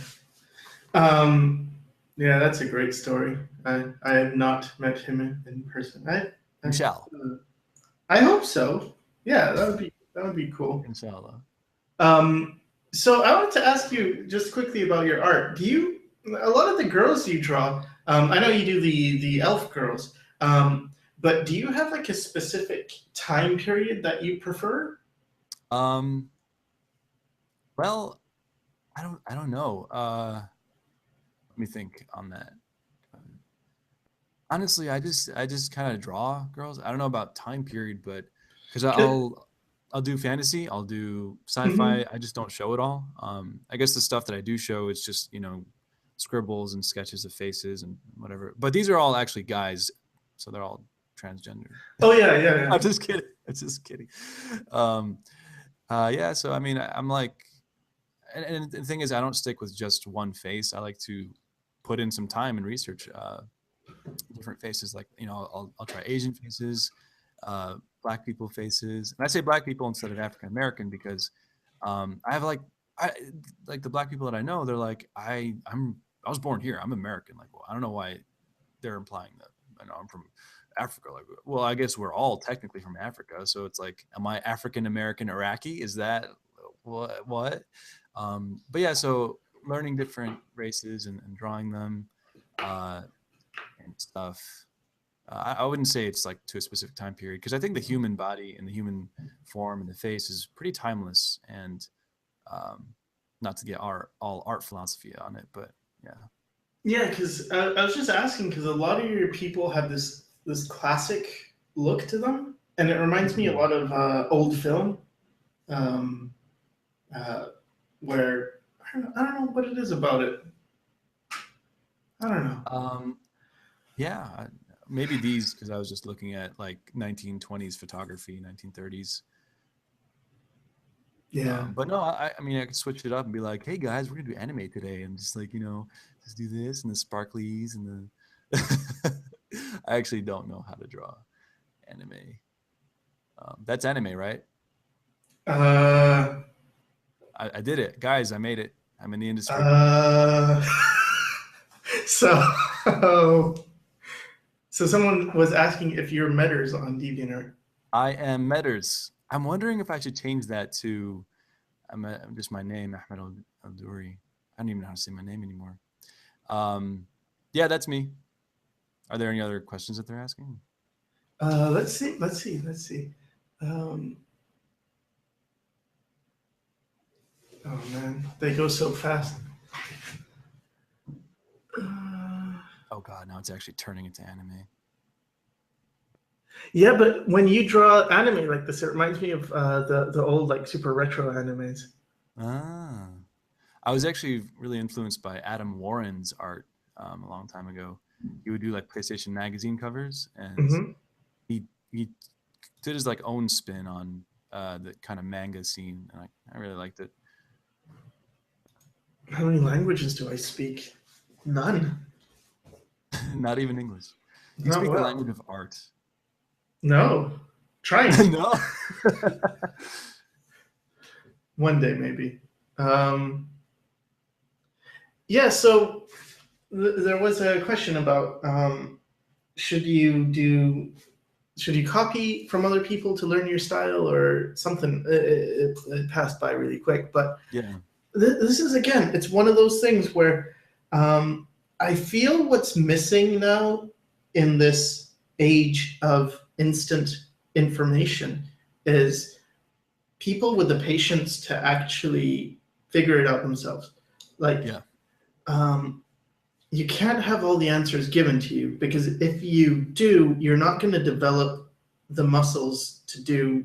Speaker 1: Um, yeah, that's a great story. I have not met him in person. I,
Speaker 2: inshallah,
Speaker 1: I hope so. Yeah, that would be cool.
Speaker 2: inshallah.
Speaker 1: So I wanted to ask you just quickly about your art. Do you a lot of the girls you draw? I know you do the elf girls, but do you have like a specific time period that you prefer?
Speaker 2: Um, well, I don't know. Let me think on that. Honestly, I just kind of draw girls. I don't know about time period, but because I'll do fantasy, I'll do sci-fi.
Speaker 1: Mhm.
Speaker 2: I just don't show it all. I guess the stuff that I do show is just scribbles and sketches of faces and whatever. But these are all actually guys, so they're all transgender.
Speaker 1: Oh yeah, yeah, yeah.
Speaker 2: I'm just kidding. I'm just kidding. Um, yeah. So I mean, I'm like, and the thing is, I don't stick with just one face. I like to put in some time and research. different faces. Like, you know, I'll try Asian faces, Black people faces, and I say Black people instead of African American because I have I like the Black people that I know. They're like, I was born here. I'm American. Like, well, I don't know why they're implying that. I know I'm from Africa. Like, well, I guess we're all technically from Africa. So it's like, am I African American Iraqi? Is that what? But yeah, so learning different races and drawing them and stuff. I wouldn't say it's like to a specific time period because I think the human body and the human form and the face is pretty timeless. And not to get all art philosophy on it, but yeah.
Speaker 1: Yeah, because I was just asking because a lot of your people have this classic look to them, and it reminds me a lot of old film, where I don't know what it is about it. I don't know.
Speaker 2: Yeah, maybe these because I was just looking at like 1920s photography, 1930s.
Speaker 1: Yeah.
Speaker 2: But no, I mean, I could switch it up and be like, hey guys, we're gonna do anime today, and just like, you know, just do this and the sparklies and the. I actually don't know how to draw anime. That's anime, right? I did it, guys. I made it. I'm in the industry.
Speaker 1: So someone was asking if you're Metters on DeviantArt.
Speaker 2: I am Metters. I'm wondering if I should change that to I'm just my name, Ahmed Al-Duri. I don't even know how to say my name anymore. Yeah, that's me. Are there any other questions that they're asking?
Speaker 1: Let's see. Oh man, they go so fast.
Speaker 2: Oh god, now it's actually turning into anime.
Speaker 1: Yeah, but when you draw anime like this, it reminds me of the old like super retro animes.
Speaker 2: Ah, I was actually really influenced by Adam Warren's art a long time ago. He would do like PlayStation magazine covers, and he did his like own spin on the kind of manga scene, and I really liked it.
Speaker 1: How many languages do I speak? None.
Speaker 2: Not even English. You speak the language of art.
Speaker 1: No. Trying.
Speaker 2: No.
Speaker 1: One day, maybe. Yeah, so there was a question about should you copy from other people to learn your style or something? It passed by really quick, but
Speaker 2: yeah.
Speaker 1: This is, again, it's one of those things where I feel what's missing now in this age of instant information is people with the patience to actually figure it out themselves. Like, you can't have all the answers given to you because if you do, you're not going to develop the muscles to do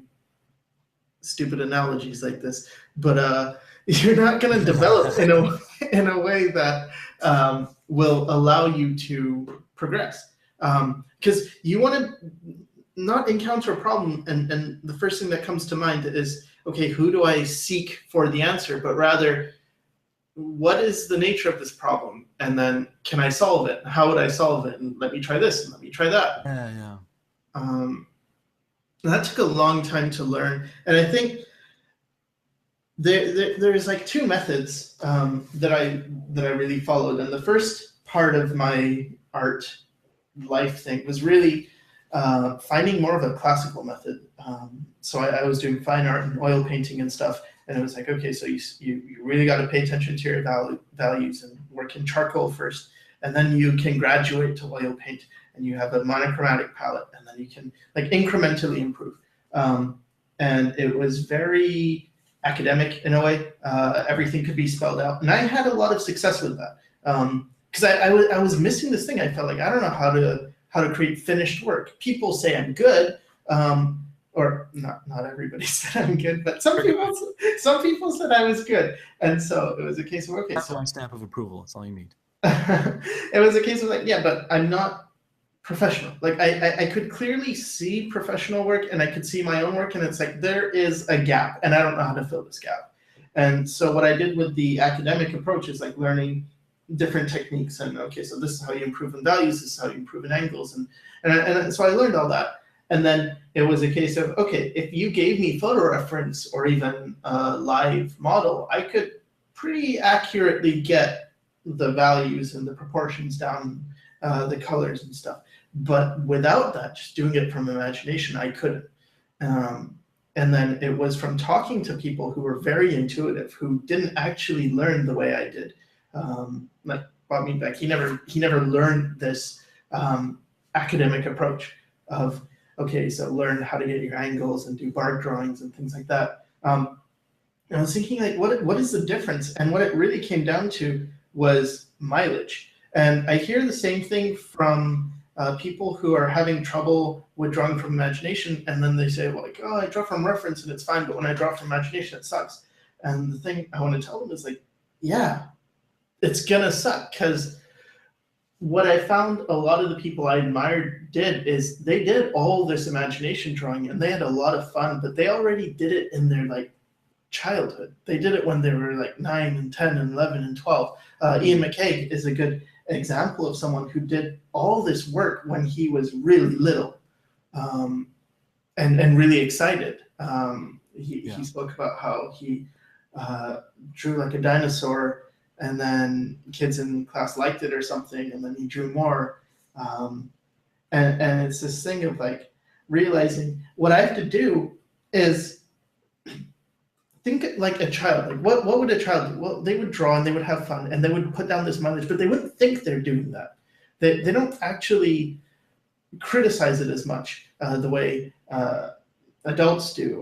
Speaker 1: stupid analogies like this. But you're not going to develop in a way that will allow you to progress. Because you want to not encounter a problem, and the first thing that comes to mind is, okay, who do I seek for the answer? But rather, what is the nature of this problem? And then, can I solve it? How would I solve it? And let me try this, and let me try that.
Speaker 2: Yeah.
Speaker 1: That took a long time to learn. And I think there's like two methods that I really followed. And the first part of my art life thing was really finding more of a classical method. So I was doing fine art and oil painting and stuff. And it was like, okay, so you really got to pay attention to your values and work in charcoal first. And then you can graduate to oil paint and you have a monochromatic palette. And then you can like incrementally improve. And it was very academic in a way. Everything could be spelled out. And I had a lot of success with that. Because I was missing this thing. I felt like I don't know how to create finished work. People say I'm good. Or not everybody said I'm good, but some people said I was good. And so it was a case of, okay.
Speaker 2: That's my stamp of approval. That's all you need.
Speaker 1: It was a case of like, yeah, but I'm not professional. Like I could clearly see professional work and I could see my own work, and it's like there is a gap and I don't know how to fill this gap. And so what I did with the academic approach is like learning different techniques, and okay, so this is how you improve in values, this is how you improve in angles, and so I learned all that. And then it was a case of, okay, if you gave me photo reference or even a live model, I could pretty accurately get the values and the proportions down, the colors and stuff. But without that, just doing it from imagination, I couldn't. And then it was from talking to people who were very intuitive, who didn't actually learn the way I did. Like Bob Meadbeck, he never learned this academic approach of, okay, so learn how to get your angles and do bar drawings and things like that. And I was thinking, like, what is the difference? And what it really came down to was mileage. And I hear the same thing from people who are having trouble with drawing from imagination, and then they say, well, like, oh, I draw from reference and it's fine, but when I draw from imagination, it sucks. And the thing I want to tell them is, like, yeah, it's gonna suck, because what I found a lot of the people I admired did is they did all this imagination drawing and they had a lot of fun, but they already did it in their like childhood. They did it when they were like 9 and 10 and 11 and 12. Ian McCaig is a good example of someone who did all this work when he was really little, and really excited. He spoke about how he drew like a dinosaur, and then kids in class liked it or something, and then he drew more. And it's this thing of like realizing what I have to do is think like a child. Like what would a child do? Well, they would draw and they would have fun and they would put down this mileage, but they wouldn't think they're doing that. They don't actually criticize it as much the way adults do,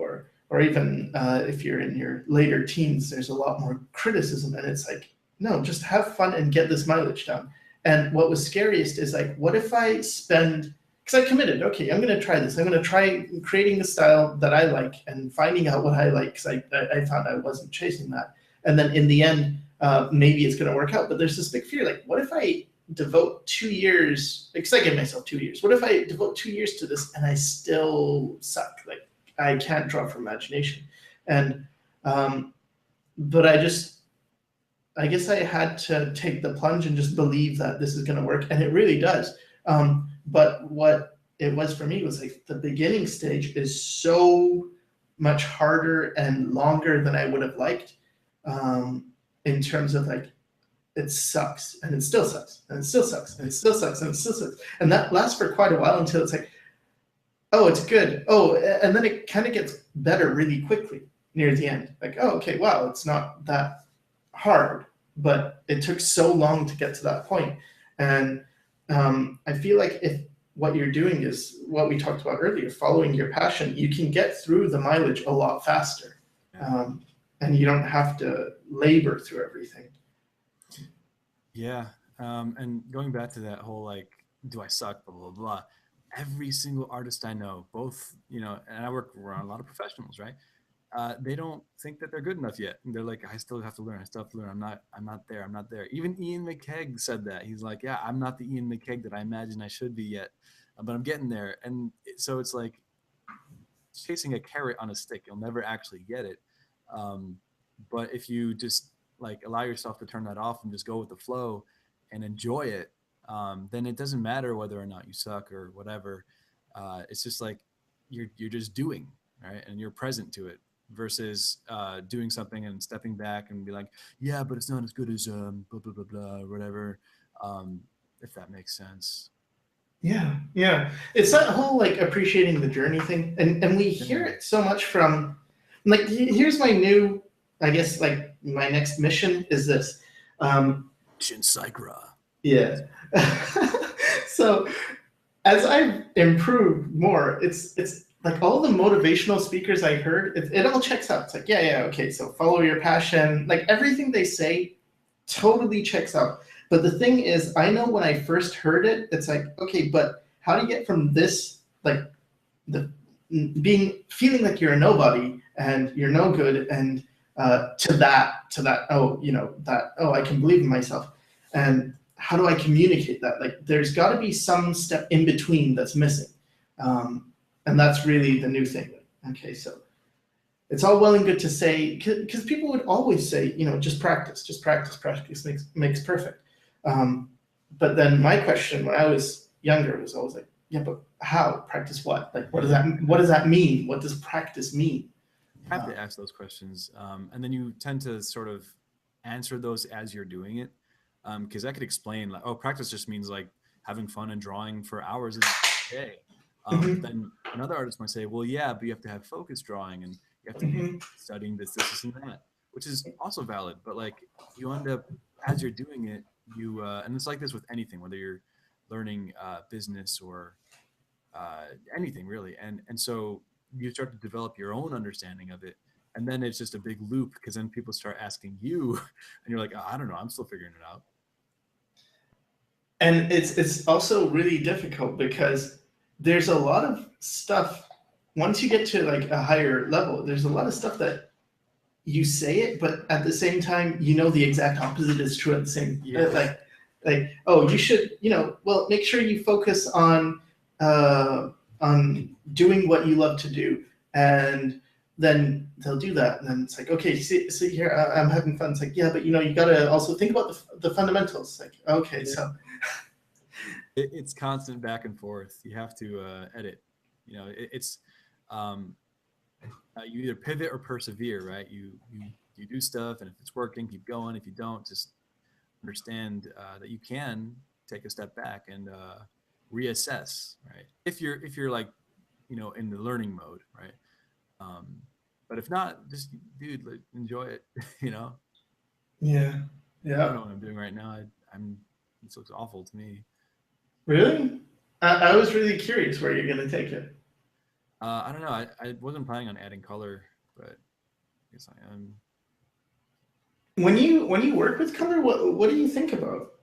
Speaker 1: or even if you're in your later teens, there's a lot more criticism, and it's like, no, just have fun and get this mileage down. And what was scariest is like, what if I spend, because I committed, okay, I'm going to try this. I'm going to try creating a style that I like and finding out what I like, because I found I wasn't chasing that. And then in the end, maybe it's going to work out. But there's this big fear, like, what if I devote 2 year,s because I give myself 2 years. What if I devote 2 years to this and I still suck? Like, I can't draw from imagination. And, but I guess I had to take the plunge and just believe that this is going to work, and it really does. But what it was for me was like the beginning stage is so much harder and longer than I would have liked, in terms of like, it sucks, and it still sucks, and it still sucks, and it still sucks, and it still sucks. And that lasts for quite a while until it's like, oh, it's good. Oh, and then it kind of gets better really quickly near the end. Like, oh, okay, wow, it's not that hard, but it took so long to get to that point. And I feel like if what you're doing is what we talked about earlier, following your passion, you can get through the mileage a lot faster, and you don't have to labor through everything.
Speaker 2: Yeah, and going back to that whole like, do I suck, blah, blah, blah. Every single artist I know, both, and I work around a lot of professionals, right? They don't think that they're good enough yet. And they're like, I still have to learn. I'm not there. Even Ian McCaig said that. He's like, yeah, I'm not the Ian McCaig that I imagine I should be yet, but I'm getting there. And so it's like chasing a carrot on a stick. You'll never actually get it. But if you just like allow yourself to turn that off and just go with the flow and enjoy it, then it doesn't matter whether or not you suck or whatever. It's just like you're just doing, right? And you're present to it, versus doing something and stepping back and be like, yeah, but it's not as good as blah, blah, blah, blah, whatever, if that makes sense.
Speaker 1: Yeah. It's that whole like appreciating the journey thing. And we hear it so much from, like, here's my new, I guess, like my next mission is this.
Speaker 2: Sycra.
Speaker 1: Yeah. So as I've improved more, it's like all the motivational speakers I heard, it all checks out. It's like, yeah, okay, so follow your passion. Like everything they say totally checks out. But the thing is, I know when I first heard it, it's like, okay, but how do you get from this, like feeling like you're a nobody and you're no good, and to that, oh, I can believe in myself. And how do I communicate that? Like, there's got to be some step in between that's missing. And that's really the new thing. Okay, so it's all well and good to say, because people would always say, just practice makes perfect. But then my question when I was younger was always like, yeah, but how? Practice what? Like, what does that mean? What does practice mean?
Speaker 2: You have to ask those questions, and then you tend to sort of answer those as you're doing it, because that could explain like, oh, practice just means like having fun and drawing for hours a day. But then another artist might say, well, yeah, but you have to have focus drawing and you have to be studying this, and that, which is also valid. But like you end up as you're doing it, you and it's like this with anything, whether you're learning business or anything really, and so you start to develop your own understanding of it, and then it's just a big loop because then people start asking you, and you're like, oh, I don't know, I'm still figuring it out.
Speaker 1: And it's also really difficult because there's a lot of stuff once you get to like a higher level. There's a lot of stuff that you say it, but at the same time, you know the exact opposite is true at the same. Like oh, you should, well, make sure you focus on doing what you love to do, and then they'll do that, and then it's like, okay, see here, I'm having fun. It's like, yeah, but you gotta also think about the fundamentals. Like, okay, so
Speaker 2: it's constant back and forth. You have to edit. It's you either pivot or persevere, right? You do stuff, and if it's working, keep going. If you don't, just understand that you can take a step back and reassess, right? If you're like, in the learning mode, right? But if not, just dude, like, enjoy it.
Speaker 1: Yeah.
Speaker 2: I don't know what I'm doing right now. This looks awful to me.
Speaker 1: Really? I was really curious where you're gonna take it.
Speaker 2: I don't know. I wasn't planning on adding color, but I guess I am.
Speaker 1: When you work with color, what do you think about?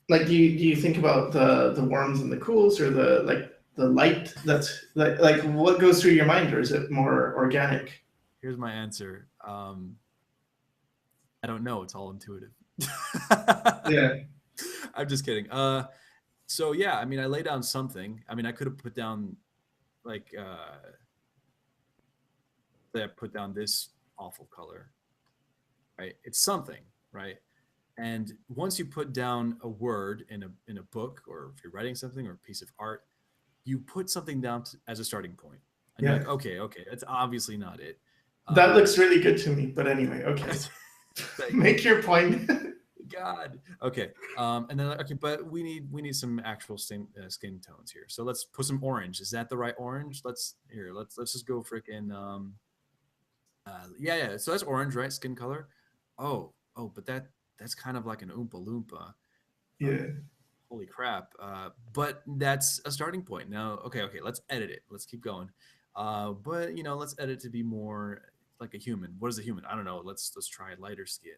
Speaker 1: Like, do you think about the warms and the cools, or the light that's like what goes through your mind, or is it more organic?
Speaker 2: Here's my answer. I don't know. It's all intuitive.
Speaker 1: Yeah.
Speaker 2: I'm just kidding. So yeah, I mean, I lay down something. I mean, I could have put down like I put down this awful color, right? It's something, right? And once you put down a word in a book, or if you're writing something or a piece of art, you put something down as a starting point, and you're like, okay, that's obviously not it.
Speaker 1: That looks really good to me. But anyway, okay, make your point.
Speaker 2: God. Okay. And then okay, but we need some actual skin tones here. So let's put some orange. Is that the right orange? Let's just go freaking yeah. So that's orange, right? Skin color. Oh, but that's kind of like an Oompa Loompa.
Speaker 1: Yeah.
Speaker 2: Holy crap. But that's a starting point. Now, okay, let's edit it. Let's keep going. But let's edit to be more like a human. What is a human? I don't know. Let's try lighter skin.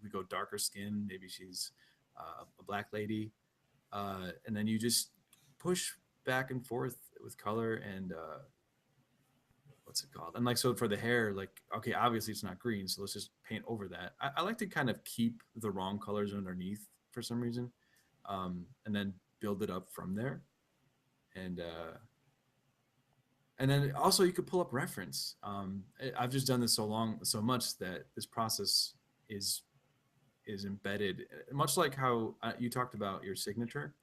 Speaker 2: We go darker skin. Maybe she's a black lady, and then you just push back and forth with color and what's it called? And like, so for the hair, like, okay, obviously it's not green, so let's just paint over that. I like to kind of keep the wrong colors underneath for some reason, and then build it up from there, and then also you could pull up reference. I've just done this so much that this process is embedded, much like how you talked about your signature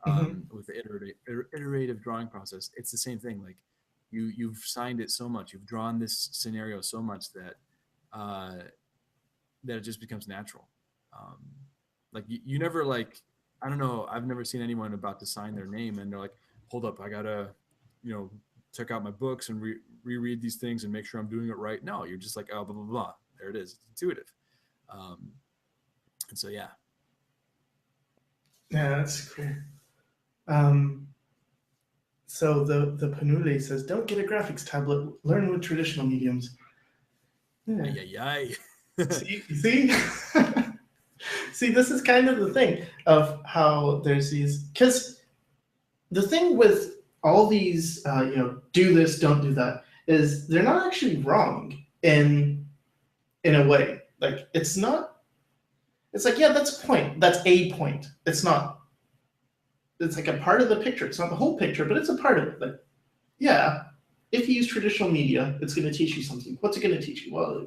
Speaker 2: with the iterative drawing process. It's the same thing. Like you've signed it so much, you've drawn this scenario so much that it just becomes natural. Like you never like, I don't know, I've never seen anyone about to sign their name and they're like, hold up, I gotta, check out my books and reread these things and make sure I'm doing it right. No, you're just like, oh, blah, blah, blah. There it is. It's intuitive. And so, yeah.
Speaker 1: Yeah, that's cool. So the Panule says, don't get a graphics tablet. Learn with traditional mediums.
Speaker 2: Yeah.
Speaker 1: See? See, this is kind of the thing of how there's these, because the thing with all these, do this, don't do that, is they're not actually wrong in a way. Like, it's not, it's like, yeah, that's a point. That's a point. It's not, it's like a part of the picture. It's not the whole picture, but it's a part of it. Like, yeah, if you use traditional media, it's going to teach you something. What's it going to teach you? Well,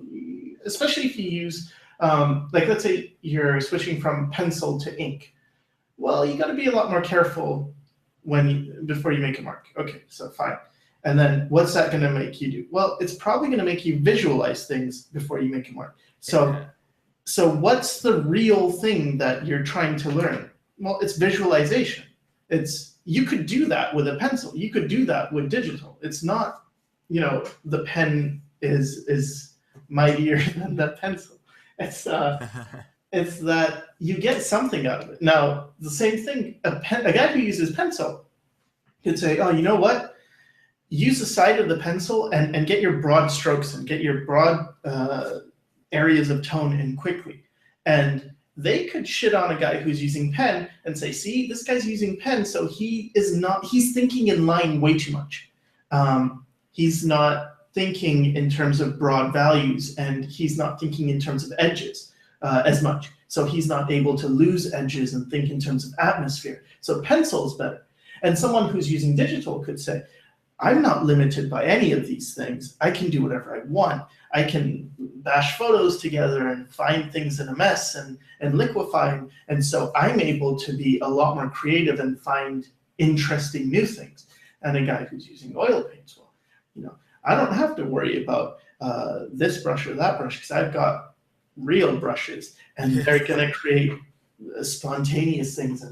Speaker 1: especially if you use Like let's say you're switching from pencil to ink. Well, you got to be a lot more careful before you make a mark. Okay, so fine. And then what's that going to make you do? Well, it's probably going to make you visualize things before you make a mark. So what's the real thing that you're trying to learn? Well, it's visualization. You could do that with a pencil. You could do that with digital. It's not, the pen is mightier than the pencil. It's that you get something out of it. Now, the same thing, a guy who uses pencil could say, oh, you know what? Use the side of the pencil and get your broad strokes and get your broad areas of tone in quickly. And they could shit on a guy who's using pen and say, see, this guy's using pen, so he's thinking in line way too much. He's not thinking in terms of broad values, and he's not thinking in terms of edges as much. So he's not able to lose edges and think in terms of atmosphere. So pencil is better. And someone who's using digital could say, I'm not limited by any of these things. I can do whatever I want. I can bash photos together and find things in a mess and liquefy. And so I'm able to be a lot more creative and find interesting new things. And a guy who's using oil paints, well, I don't have to worry about this brush or that brush because I've got real brushes and they're going to create spontaneous things.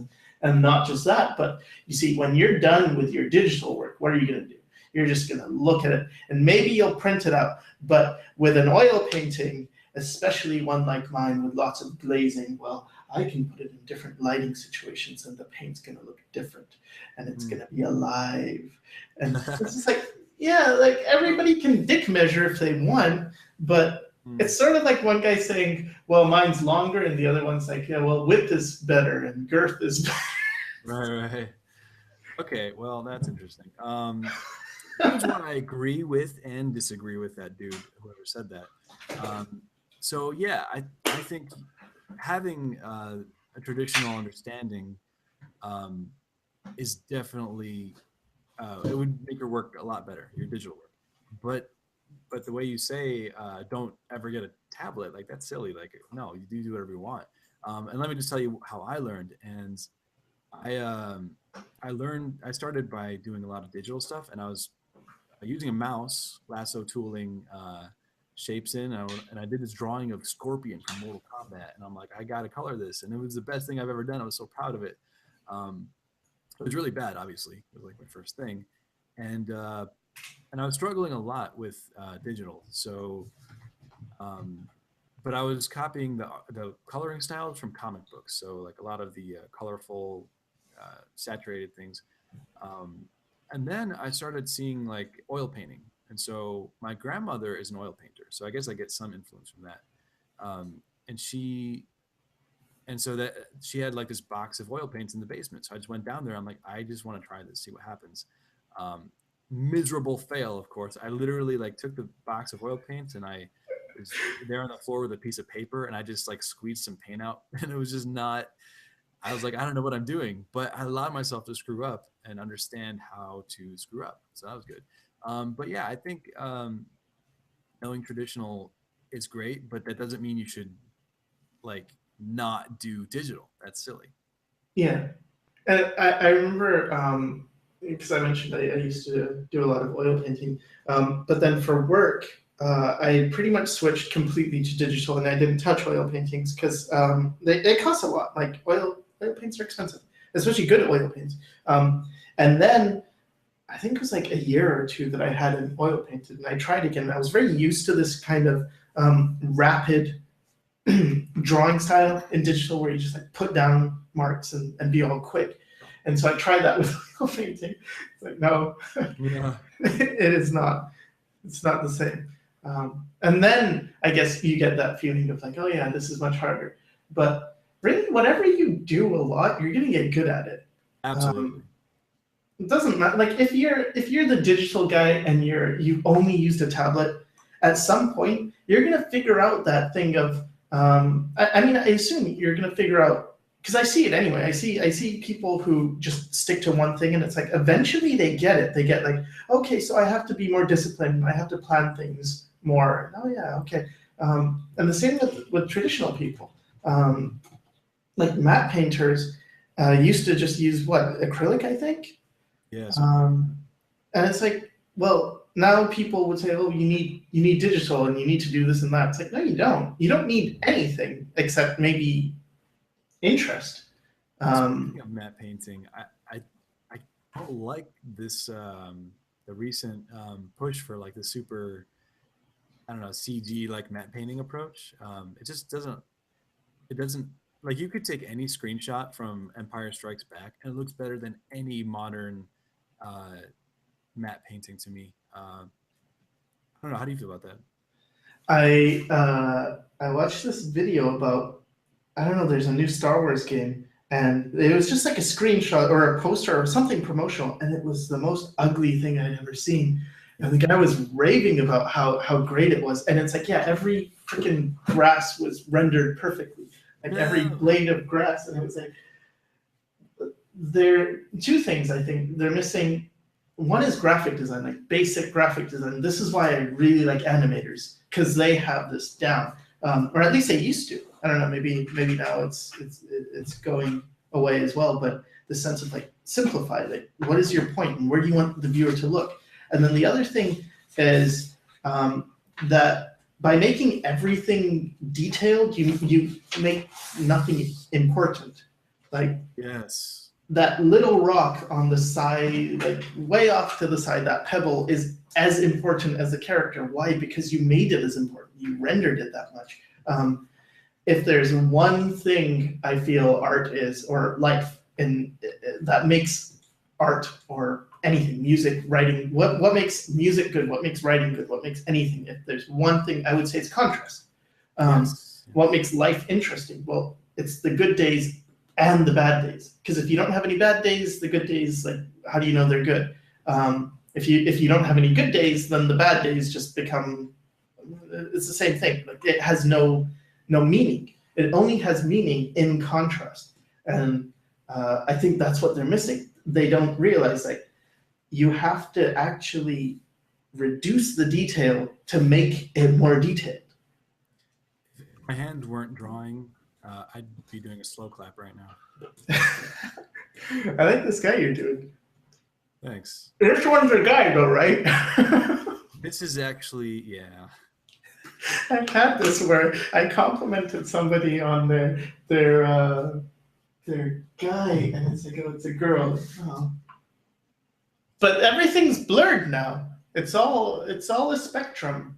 Speaker 1: And not just that, but you see, when you're done with your digital work, what are you going to do? You're just going to look at it and maybe you'll print it out. But with an oil painting, especially one like mine with lots of glazing, well, I can put it in different lighting situations and the paint's going to look different and it's going to be alive. And it's just like, yeah, like everybody can dick measure if they want, but it's sort of like one guy saying, well, mine's longer, and the other one's like, yeah, well, width is better and girth is better.
Speaker 2: Right. Okay, well, that's interesting. Here's what I agree with and disagree with that dude, whoever said that. So yeah, I think having a traditional understanding is definitely, it would make your work a lot better, your digital work. But the way you say, don't ever get a tablet, like that's silly. Like, no, you do whatever you want. And let me just tell you how I learned. And I started by doing a lot of digital stuff, and I was using a mouse, lasso tooling shapes in, and I did this drawing of Scorpion from Mortal Kombat, and I'm like, I gotta color this, and it was the best thing I've ever done. I was so proud of it. It was really bad, obviously. It was like my first thing, and I was struggling a lot with digital. So, but I was copying the coloring styles from comic books. So like a lot of the colorful, saturated things. And then I started seeing like oil painting. And so my grandmother is an oil painter. So I guess I get some influence from that. And so that she had like this box of oil paints in the basement. So I just went down there. I'm like, I just want to try this, see what happens. Miserable fail, of course. I literally like took the box of oil paints and I was there on the floor with a piece of paper and I just like squeezed some paint out, and it was just not, I was like, I don't know what I'm doing, but I allowed myself to screw up and understand how to screw up. So that was good. But yeah, I think knowing traditional is great, but that doesn't mean you should like not do digital. That's silly.
Speaker 1: Yeah. And I remember, because I mentioned I used to do a lot of oil painting, but then for work, I pretty much switched completely to digital, and I didn't touch oil paintings because they cost a lot. Like oil paints are expensive, especially good oil paints. And then I think it was like a year or two that I had an oil painted, and I tried again. I was very used to this kind of rapid drawing style in digital where you just like put down marks and be all quick. And so I tried that with oil painting. It's like, no,
Speaker 2: Yeah.
Speaker 1: it is not. It's not the same. And then I guess you get that feeling of like, oh yeah, this is much harder. But really, whatever you do a lot, you're gonna get good at it.
Speaker 2: Absolutely.
Speaker 1: It doesn't matter. Like if you're the digital guy and you've only used a tablet, at some point you're gonna figure out that thing of. I mean, I assume you're gonna figure out, because I see it anyway. I see people who just stick to one thing, and it's like eventually they get it. They get like, okay, so I have to be more disciplined. I have to plan things more. Oh yeah, okay. And the same with traditional people. Like matte painters used to just use what, acrylic, I think.
Speaker 2: Yes.
Speaker 1: And it's like, well, now people would say, oh, you need digital and you need to do this and that. It's like, no, you don't. You don't need anything except maybe interest.
Speaker 2: Speaking of matte painting, I don't like this the recent push for like the super, I don't know, CG like matte painting approach. It just doesn't, it doesn't, like you could take any screenshot from Empire Strikes Back and it looks better than any modern uh, matte painting to me. I don't know. How do you feel about that?
Speaker 1: I watched this video about, I don't know, there's a new Star Wars game, and it was just like a screenshot or a poster or something promotional, and it was the most ugly thing I'd ever seen. And the guy was raving about how great it was, and it's like, yeah, every freaking grass was rendered perfectly, like every blade of grass, and it was like, there two things I think they're missing. One is graphic design, like basic graphic design. This is why I really like animators, because they have this down, or at least they used to. I don't know, maybe now it's going away as well. But the sense of like simplify, like what is your point and where do you want the viewer to look? And then the other thing is that by making everything detailed, you make nothing important. Like
Speaker 2: Yes.
Speaker 1: That little rock on the side, like way off to the side, that pebble is as important as the character. Why? Because you made it as important. You rendered it that much. If there's one thing I feel art is, or life, and that makes art or anything, music, writing, what makes music good? What makes writing good? What makes anything? If there's one thing, I would say it's contrast.
Speaker 2: Yes.
Speaker 1: What makes life interesting? Well, it's the good days and the bad days. Because if you don't have any bad days, the good days, like, how do you know they're good? If you don't have any good days, then the bad days just become, it's the same thing. Like, it has no meaning. It only has meaning in contrast. And I think that's what they're missing. They don't realize that you have to actually reduce the detail to make it more detailed.
Speaker 2: If my hands weren't drawing, I'd be doing a slow clap right now.
Speaker 1: I like this guy you're doing.
Speaker 2: Thanks.
Speaker 1: This one's a guy though, right?
Speaker 2: This is actually, yeah.
Speaker 1: I've had this where I complimented somebody on their guy, and it's like, oh, it's a girl. Oh. But everything's blurred now. It's all a spectrum.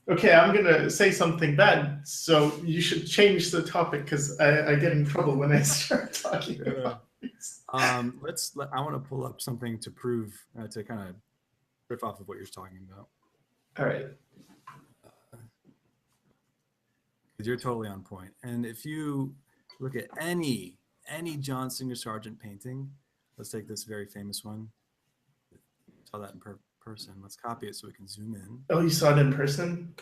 Speaker 1: Okay, I'm gonna say something bad, so you should change the topic because I get in trouble when I start talking about these.
Speaker 2: I want to pull up something to prove, to kind of riff off of what you're talking about.
Speaker 1: All right.
Speaker 2: Because you're totally on point. And if you look at any John Singer Sargent painting, let's take this very famous one. Saw that in person. Let's copy it so we can zoom in.
Speaker 1: Oh, you saw it in person?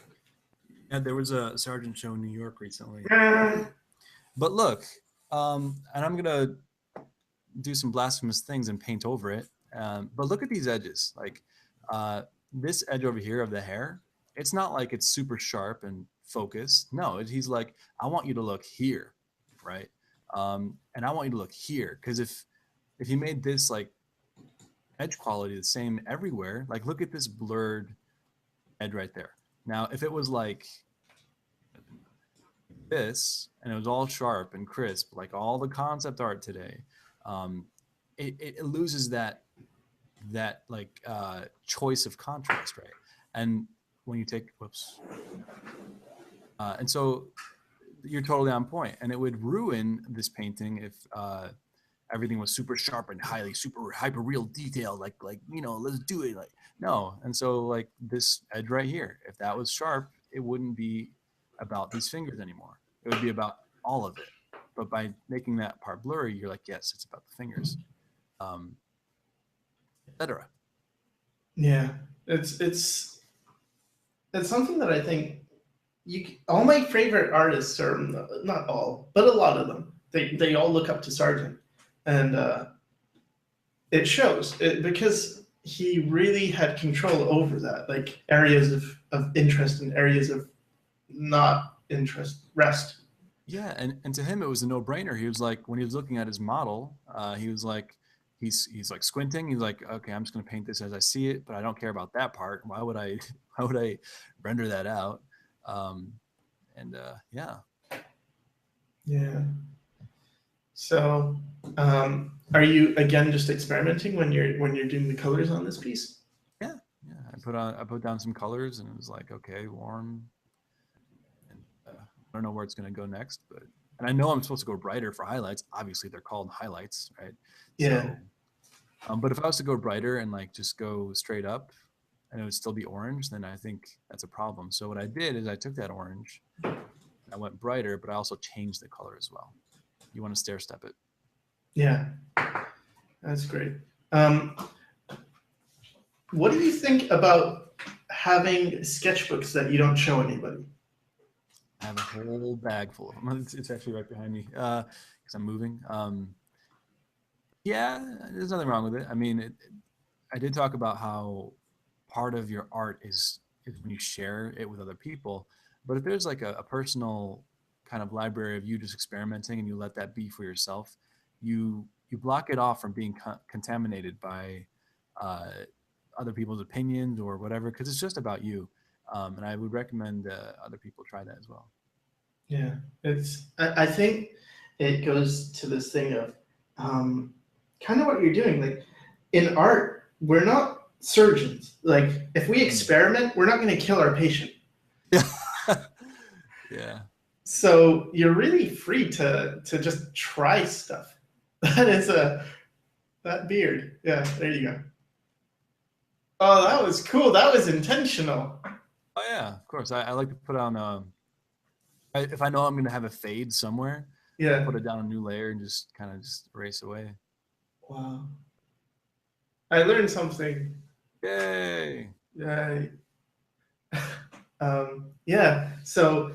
Speaker 2: Yeah, there was a Sargent show in New York recently. But look, and I'm gonna do some blasphemous things and paint over it. But look at these edges. Like this edge over here of the hair, it's not like it's super sharp and focused. No, he's like, I want you to look here, right? And I want you to look here, because if he made this like edge quality the same everywhere, like look at this blurred edge right there. Now, if it was like this and it was all sharp and crisp, like all the concept art today, it loses that like choice of contrast, right? And when you take, and so you're totally on point, and it would ruin this painting if everything was super sharp and super hyper real detail, like let's do it, like no. And so like this edge right here, if that was sharp, it wouldn't be about these fingers anymore. It would be about all of it. But by making that part blurry, you're like, yes, it's about the fingers, etc.
Speaker 1: Yeah, it's something that I think all my favorite artists, or not all, but a lot of them, they all look up to Sargent, and it shows because he really had control over that, like areas of of interest and areas of not interest, rest.
Speaker 2: Yeah, and to him it was a no-brainer. He was like, when he was looking at his model, he was like, he's like squinting. He's like, okay, I'm just gonna paint this as I see it, but I don't care about that part. Why would I why would I render that out? Um, and yeah.
Speaker 1: Yeah. So, are you again just experimenting when you're doing the colors on this piece?
Speaker 2: Yeah, yeah. I put down some colors, and it was like, okay, warm, and I don't know where it's gonna go next, but and I know I'm supposed to go brighter for highlights. Obviously, they're called highlights, right?
Speaker 1: Yeah.
Speaker 2: So, but if I was to go brighter and like just go straight up, and it would still be orange, then I think that's a problem. So what I did is I took that orange, and I went brighter, but I also changed the color as well. You want to stair step it.
Speaker 1: Yeah. That's great. Um, what do you think about having sketchbooks that you don't show anybody?
Speaker 2: I have a whole bag full of them. It's actually right behind me because I'm moving. Yeah, there's nothing wrong with it. I mean, I did talk about how part of your art is when you share it with other people. But if there's like a personal kind of library of you just experimenting and you let that be for yourself, you block it off from being contaminated by uh, other people's opinions or whatever, because it's just about you. And I would recommend other people try that as well.
Speaker 1: Yeah, I think it goes to this thing of kind of what you're doing. Like in art, we're not surgeons. Like if we experiment, we're not going to kill our patient.
Speaker 2: Yeah. Yeah.
Speaker 1: So you're really free to just try stuff. That is that beard. Yeah, there you go. Oh, that was cool. That was intentional.
Speaker 2: Oh yeah, of course. I like to put on if I know I'm gonna have a fade somewhere, I'll
Speaker 1: Yeah.
Speaker 2: put it down a new layer and just kind of just erase away.
Speaker 1: Wow. I learned something.
Speaker 2: Yay!
Speaker 1: Yeah. Yeah. So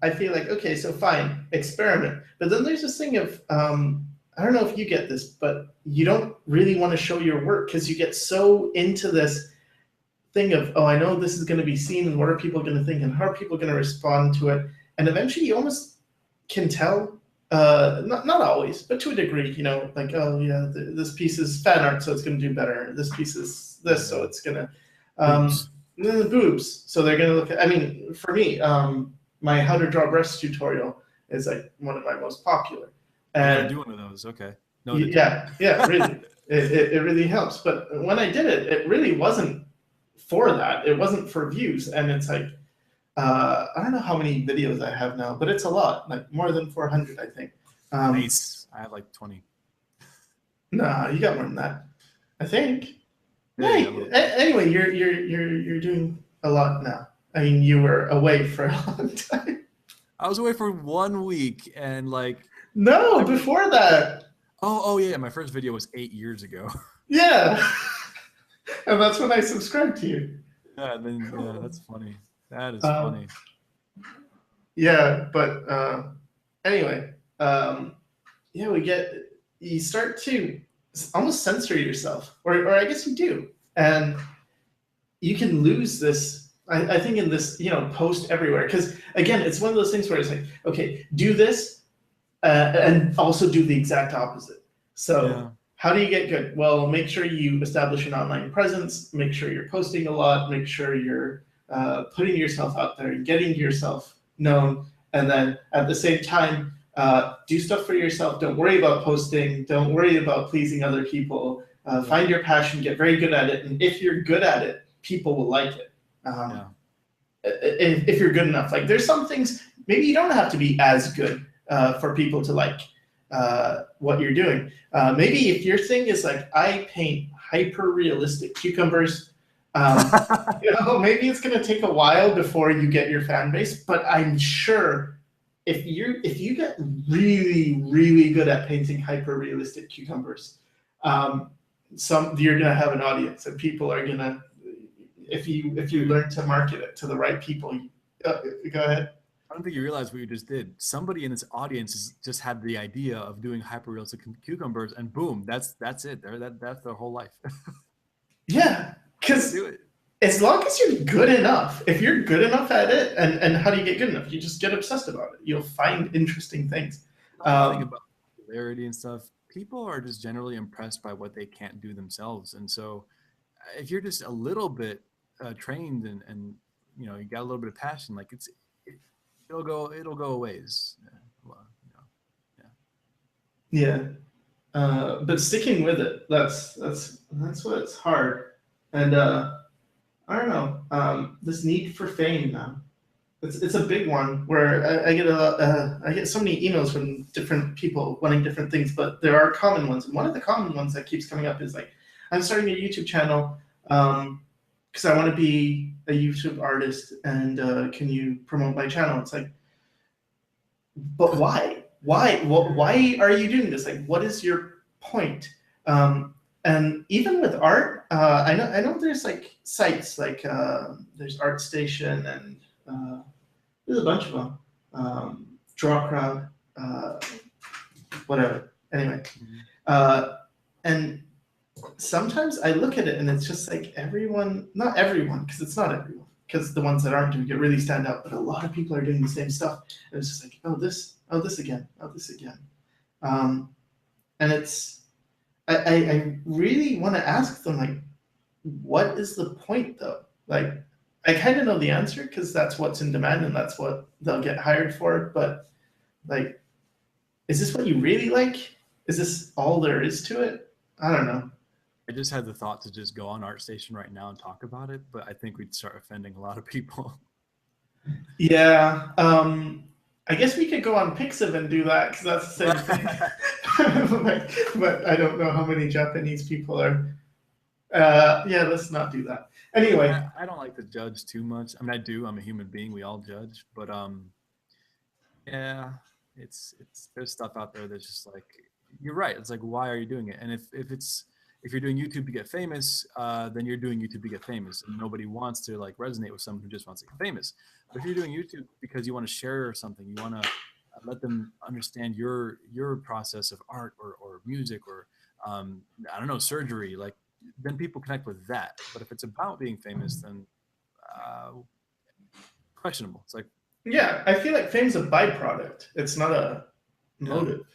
Speaker 1: I feel like, okay, so fine, experiment. But then there's this thing of, I don't know if you get this, but you don't really want to show your work because you get so into this thing of, oh, I know this is going to be seen and what are people going to think and how are people going to respond to it. And eventually you almost can tell, not always, but to a degree, like, oh, yeah, this piece is fan art, so it's going to do better. This piece is this, so it's going to.
Speaker 2: Boobs.
Speaker 1: And then the boobs. So they're going to look at, I mean, for me, my how to draw breast tutorial is like one of my most popular.
Speaker 2: You
Speaker 1: And
Speaker 2: gotta do one of those. Okay. Noted.
Speaker 1: yeah, really. It really helps. But when I did it, it really wasn't for that. It wasn't for views. And it's like, I don't know how many videos I have now, but it's a lot, like more than 400, I think.
Speaker 2: Nice. I have like 20.
Speaker 1: Nah, you got more than that, I think.
Speaker 2: Yeah,
Speaker 1: Hey, anyway, you're doing a lot now. I mean, you were away for a long time.
Speaker 2: I was away for 1 week and like.
Speaker 1: No, before that.
Speaker 2: Oh yeah. My first video was 8 years ago.
Speaker 1: Yeah, and that's when I subscribed to you.
Speaker 2: Yeah. Then yeah, that's funny. That is
Speaker 1: Um,
Speaker 2: funny.
Speaker 1: Yeah, but anyway, yeah, you start to almost censor yourself, or I guess you do, and you can lose this. I think in this, post everywhere, because again, it's one of those things where it's like, okay, do this, and also do the exact opposite. So
Speaker 2: Yeah.
Speaker 1: how do you get good? Well, make sure you establish an online presence. Make sure you're posting a lot. Make sure you're putting yourself out there and getting yourself known, and then at the same time, do stuff for yourself. Don't worry about posting. Don't worry about pleasing other people. Find your passion. Get very good at it, and if you're good at it, people will like it.
Speaker 2: Yeah.
Speaker 1: If you're good enough, like there's some things maybe you don't have to be as good for people to like what you're doing. Maybe if your thing is like, I paint hyper realistic cucumbers. Maybe it's going to take a while before you get your fan base, but I'm sure if you get really, really good at painting hyper realistic cucumbers, you're going to have an audience, and people are going to, if you learn to market it to the right people. Go ahead.
Speaker 2: I don't think you realize what you just did. Somebody in this audience just had the idea of doing hyper-realistic cucumbers, and boom, that's it. That's their whole life.
Speaker 1: Yeah, because
Speaker 2: do it.
Speaker 1: as long as you're good enough. If you're good enough at it, and how do you get good enough? You just get obsessed about it. You'll find interesting things.
Speaker 2: The whole thing about popularity and stuff, people are just generally impressed by what they can't do themselves. And so if you're just a little bit trained and you know, you got a little bit of passion, like it, it'll go a ways. Well, you know,
Speaker 1: Yeah. But sticking with it, that's what's hard. And I don't know, this need for fame now. It's a big one where I get so many emails from different people wanting different things, but there are common ones. And one of the common ones that keeps coming up is like, I'm starting a YouTube channel because I want to be a YouTube artist, and can you promote my channel? It's like, but why? Why are you doing this? Like, what is your point? And even with art, I know there's like sites like there's ArtStation and there's a bunch of them. Draw Crowd, whatever. Anyway, and sometimes I look at it and it's just like everyone, not everyone, because it's not everyone, because the ones that aren't doing it really stand out, but a lot of people are doing the same stuff. And it's just like, oh, this again, oh, this again. And it's, I really want to ask them, like, what is the point though? Like, I kind of know the answer because that's what's in demand and that's what they'll get hired for. But like, is this what you really like? Is this all there is to it? I don't know.
Speaker 2: I just had the thought to just go on ArtStation right now and talk about it, but I think we'd start offending a lot of people.
Speaker 1: Yeah. I guess we could go on Pixiv and do that because that's the same thing. but I don't know how many Japanese people are. Yeah, let's not do that. Anyway.
Speaker 2: I don't like to judge too much. I mean, I do. I'm a human being. We all judge, but yeah, it's there's stuff out there that's just like, you're right. It's like, why are you doing it? And if you're doing YouTube to get famous, then you're doing YouTube to get famous, and nobody wants to like resonate with someone who just wants to get famous. But if you're doing YouTube because you want to share something, you want to let them understand your process of art or music or I don't know, surgery, like, then people connect with that. But if it's about being famous, then questionable. It's like,
Speaker 1: yeah, I feel like fame's a byproduct. It's not a motive.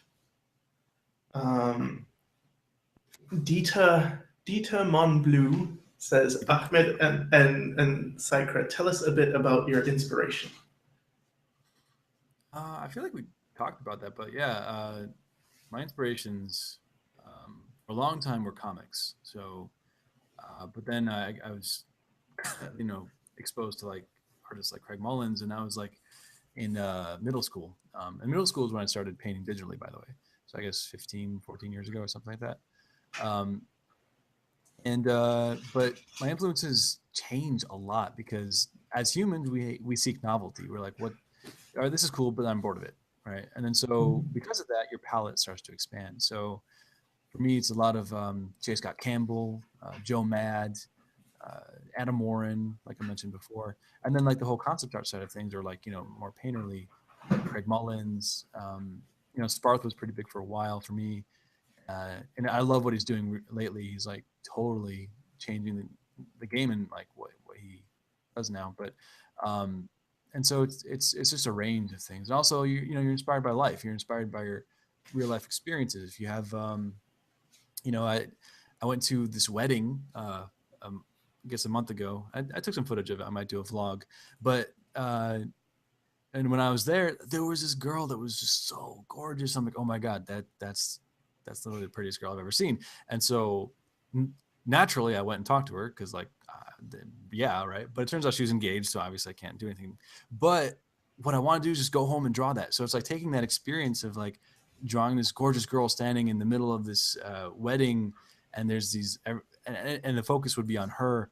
Speaker 1: Dita Monbleu says, Ahmed and Sycra, tell us a bit about your inspiration.
Speaker 2: I feel like we talked about that, but yeah, my inspirations for a long time were comics. So, but then I was, you know, exposed to like artists like Craig Mullins, and I was like in middle school. And middle school is when I started painting digitally, by the way. So I guess 15, 14 years ago or something like that. But my influences change a lot because as humans, we seek novelty. We're like, what? All right, this is cool, but I'm bored of it, right? And then so because of that, your palette starts to expand. So for me, it's a lot of J. Scott Campbell, Joe Mad, Adam Warren, like I mentioned before, and then like the whole concept art side of things, or like, you know, more painterly, Craig Mullins. You know, Sparth was pretty big for a while for me, and I love what he's doing lately. He's like totally changing the game and like what he does now. But and so it's just a range of things. And also, you know, you're inspired by life. You're inspired by your real life experiences. If you have, you know, I went to this wedding, I guess a month ago. I took some footage of it. I might do a vlog, but and when I was there was this girl that was just so gorgeous. I'm like, oh my god, that's literally the prettiest girl I've ever seen. And so naturally, I went and talked to her because, like, yeah, right. But it turns out she was engaged, so obviously I can't do anything. But what I want to do is just go home and draw that. So it's like taking that experience of like drawing this gorgeous girl standing in the middle of this wedding, and there's these, and the focus would be on her,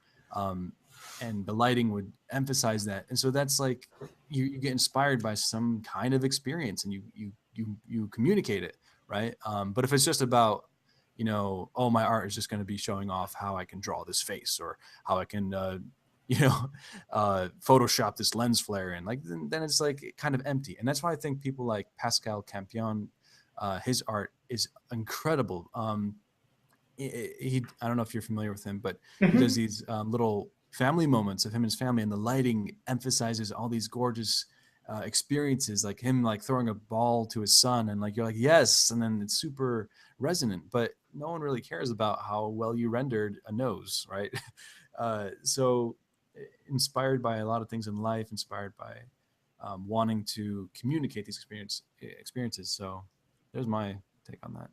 Speaker 2: and the lighting would emphasize that. And so that's like you get inspired by some kind of experience, and you communicate it, right? But if it's just about, you know, oh, my art is just going to be showing off how I can draw this face or how I can, you know, Photoshop this lens flare in, like, then it's like kind of empty. And that's why I think people like Pascal Campion, his art is incredible. I don't know if you're familiar with him, but he does these little family moments of him and his family, and the lighting emphasizes all these gorgeous experiences, like him like throwing a ball to his son, and like you're like yes, and then it's super resonant, but no one really cares about how well you rendered a nose, right? So inspired by a lot of things in life, inspired by wanting to communicate these experiences. So there's my take on that.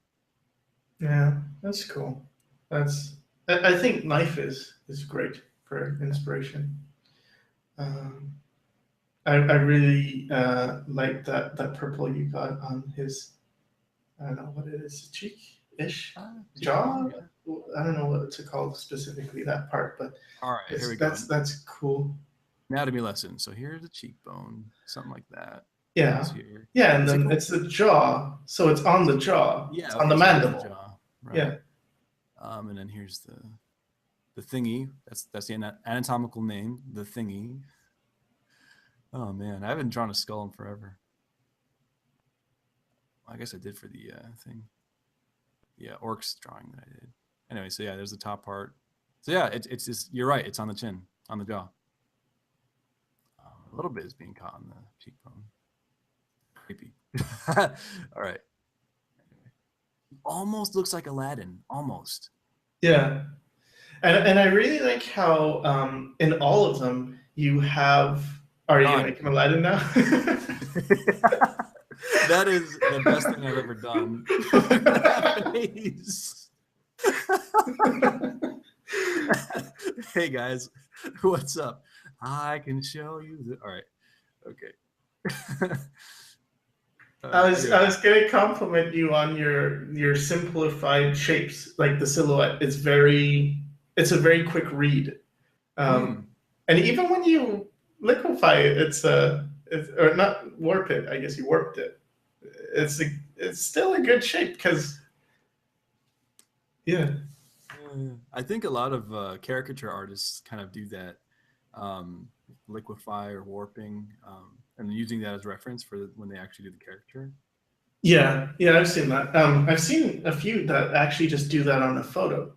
Speaker 1: Yeah, that's cool. That's I think knife is great for inspiration. Um, I really like that purple you got on his. I don't know what it is, cheek-ish, jaw.
Speaker 2: Yeah.
Speaker 1: I don't know what to call specifically that part, but
Speaker 2: All right, here
Speaker 1: it's
Speaker 2: we go.
Speaker 1: that's cool.
Speaker 2: Anatomy lesson. So here's the cheekbone, something like that.
Speaker 1: Yeah,
Speaker 2: Goes here.
Speaker 1: yeah, and
Speaker 2: Is it
Speaker 1: then
Speaker 2: cool?
Speaker 1: it's the jaw, so it's on the jaw.
Speaker 2: Yeah.
Speaker 1: It's on
Speaker 2: Okay.
Speaker 1: the
Speaker 2: So there's the
Speaker 1: mandible.
Speaker 2: jaw, right?
Speaker 1: Yeah,
Speaker 2: And then here's the thingy. That's the anatomical name. The thingy. Oh man, I haven't drawn a skull in forever. I guess I did for the thing. Yeah, orcs drawing that I did. Anyway, so yeah, there's the top part. So yeah, it's just, you're right. It's on the chin, on the jaw. A little bit is being caught on the cheekbone. Creepy. All right. Almost looks like Aladdin. Almost.
Speaker 1: yeah, and I really like how in all of them you have. Are you
Speaker 2: Done.
Speaker 1: making Aladdin now?
Speaker 2: That is the best thing I've ever done. Hey guys, what's up? I can show you the. All right, okay.
Speaker 1: I was gonna compliment you on your simplified shapes, like the silhouette. It's a very quick read, and even when you liquefy it, or not warp it. I guess you warped it. It's still a good shape because yeah.
Speaker 2: I think a lot of caricature artists kind of do that, liquefy or warping, and using that as reference for when they actually do the caricature.
Speaker 1: Yeah, yeah, I've seen that. I've seen a few that actually just do that on a photo.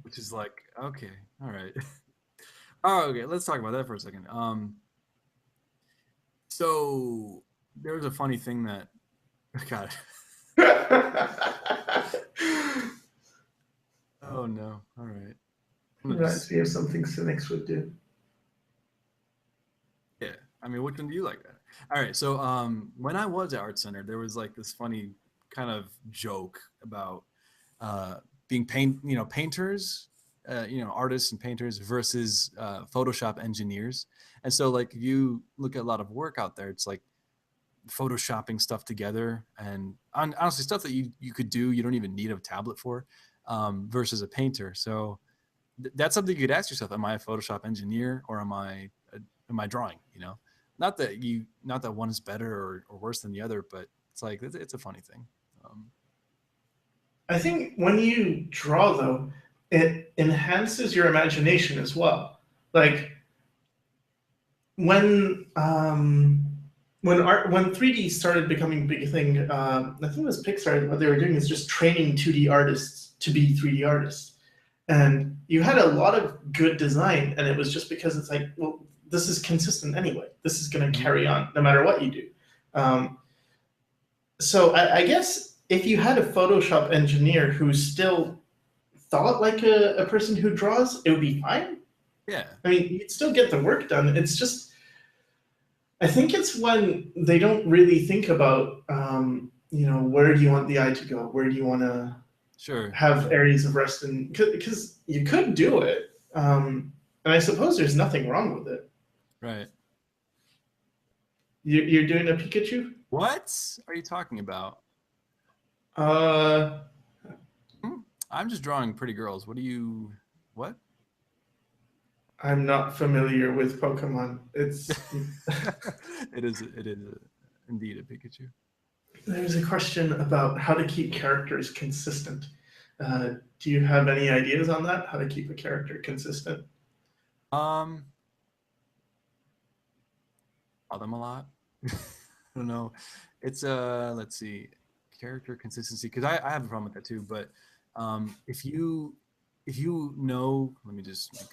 Speaker 2: Which is like, okay, all right. Oh, okay, let's talk about that for a second. So there was a funny thing that, God. Oh no, all right.
Speaker 1: Reminds me of something cynics would do.
Speaker 2: Yeah, I mean, which one do you like that? All right, so when I was at Art Center, there was like this funny kind of joke about being painters, artists and painters versus Photoshop engineers. And so, like, if you look at a lot of work out there, it's like photoshopping stuff together, and honestly, stuff that you could do, you don't even need a tablet for, versus a painter. So that's something you could ask yourself: am I a Photoshop engineer, or am I drawing? Not that one is better or worse than the other, but it's like it's a funny thing.
Speaker 1: I think when you draw, though, it enhances your imagination as well. Like when 3D started becoming a big thing, I think it was Pixar. What they were doing is just training 2D artists to be 3D artists, and you had a lot of good design, and it was just because it's like, well, this is consistent anyway. This is going to carry on no matter what you do. So I guess if you had a Photoshop engineer who still thought like a person who draws, it would be fine.
Speaker 2: Yeah.
Speaker 1: I mean, you'd still get the work done. It's just, I think it's when they don't really think about, where do you want the eye to go? Where do you want to have areas of rest? Because you could do it. And I suppose there's nothing wrong with it.
Speaker 2: Right.
Speaker 1: You're doing a Pikachu?
Speaker 2: What are you talking about? I'm just drawing pretty girls. What?
Speaker 1: I'm not familiar with Pokemon. It's
Speaker 2: it is indeed a Pikachu.
Speaker 1: There's a question about how to keep characters consistent. Do you have any ideas on that? How to keep a character consistent?
Speaker 2: Call them a lot. I don't know. It's let's see, character consistency, because I have a problem with that too. But if you know, let me just make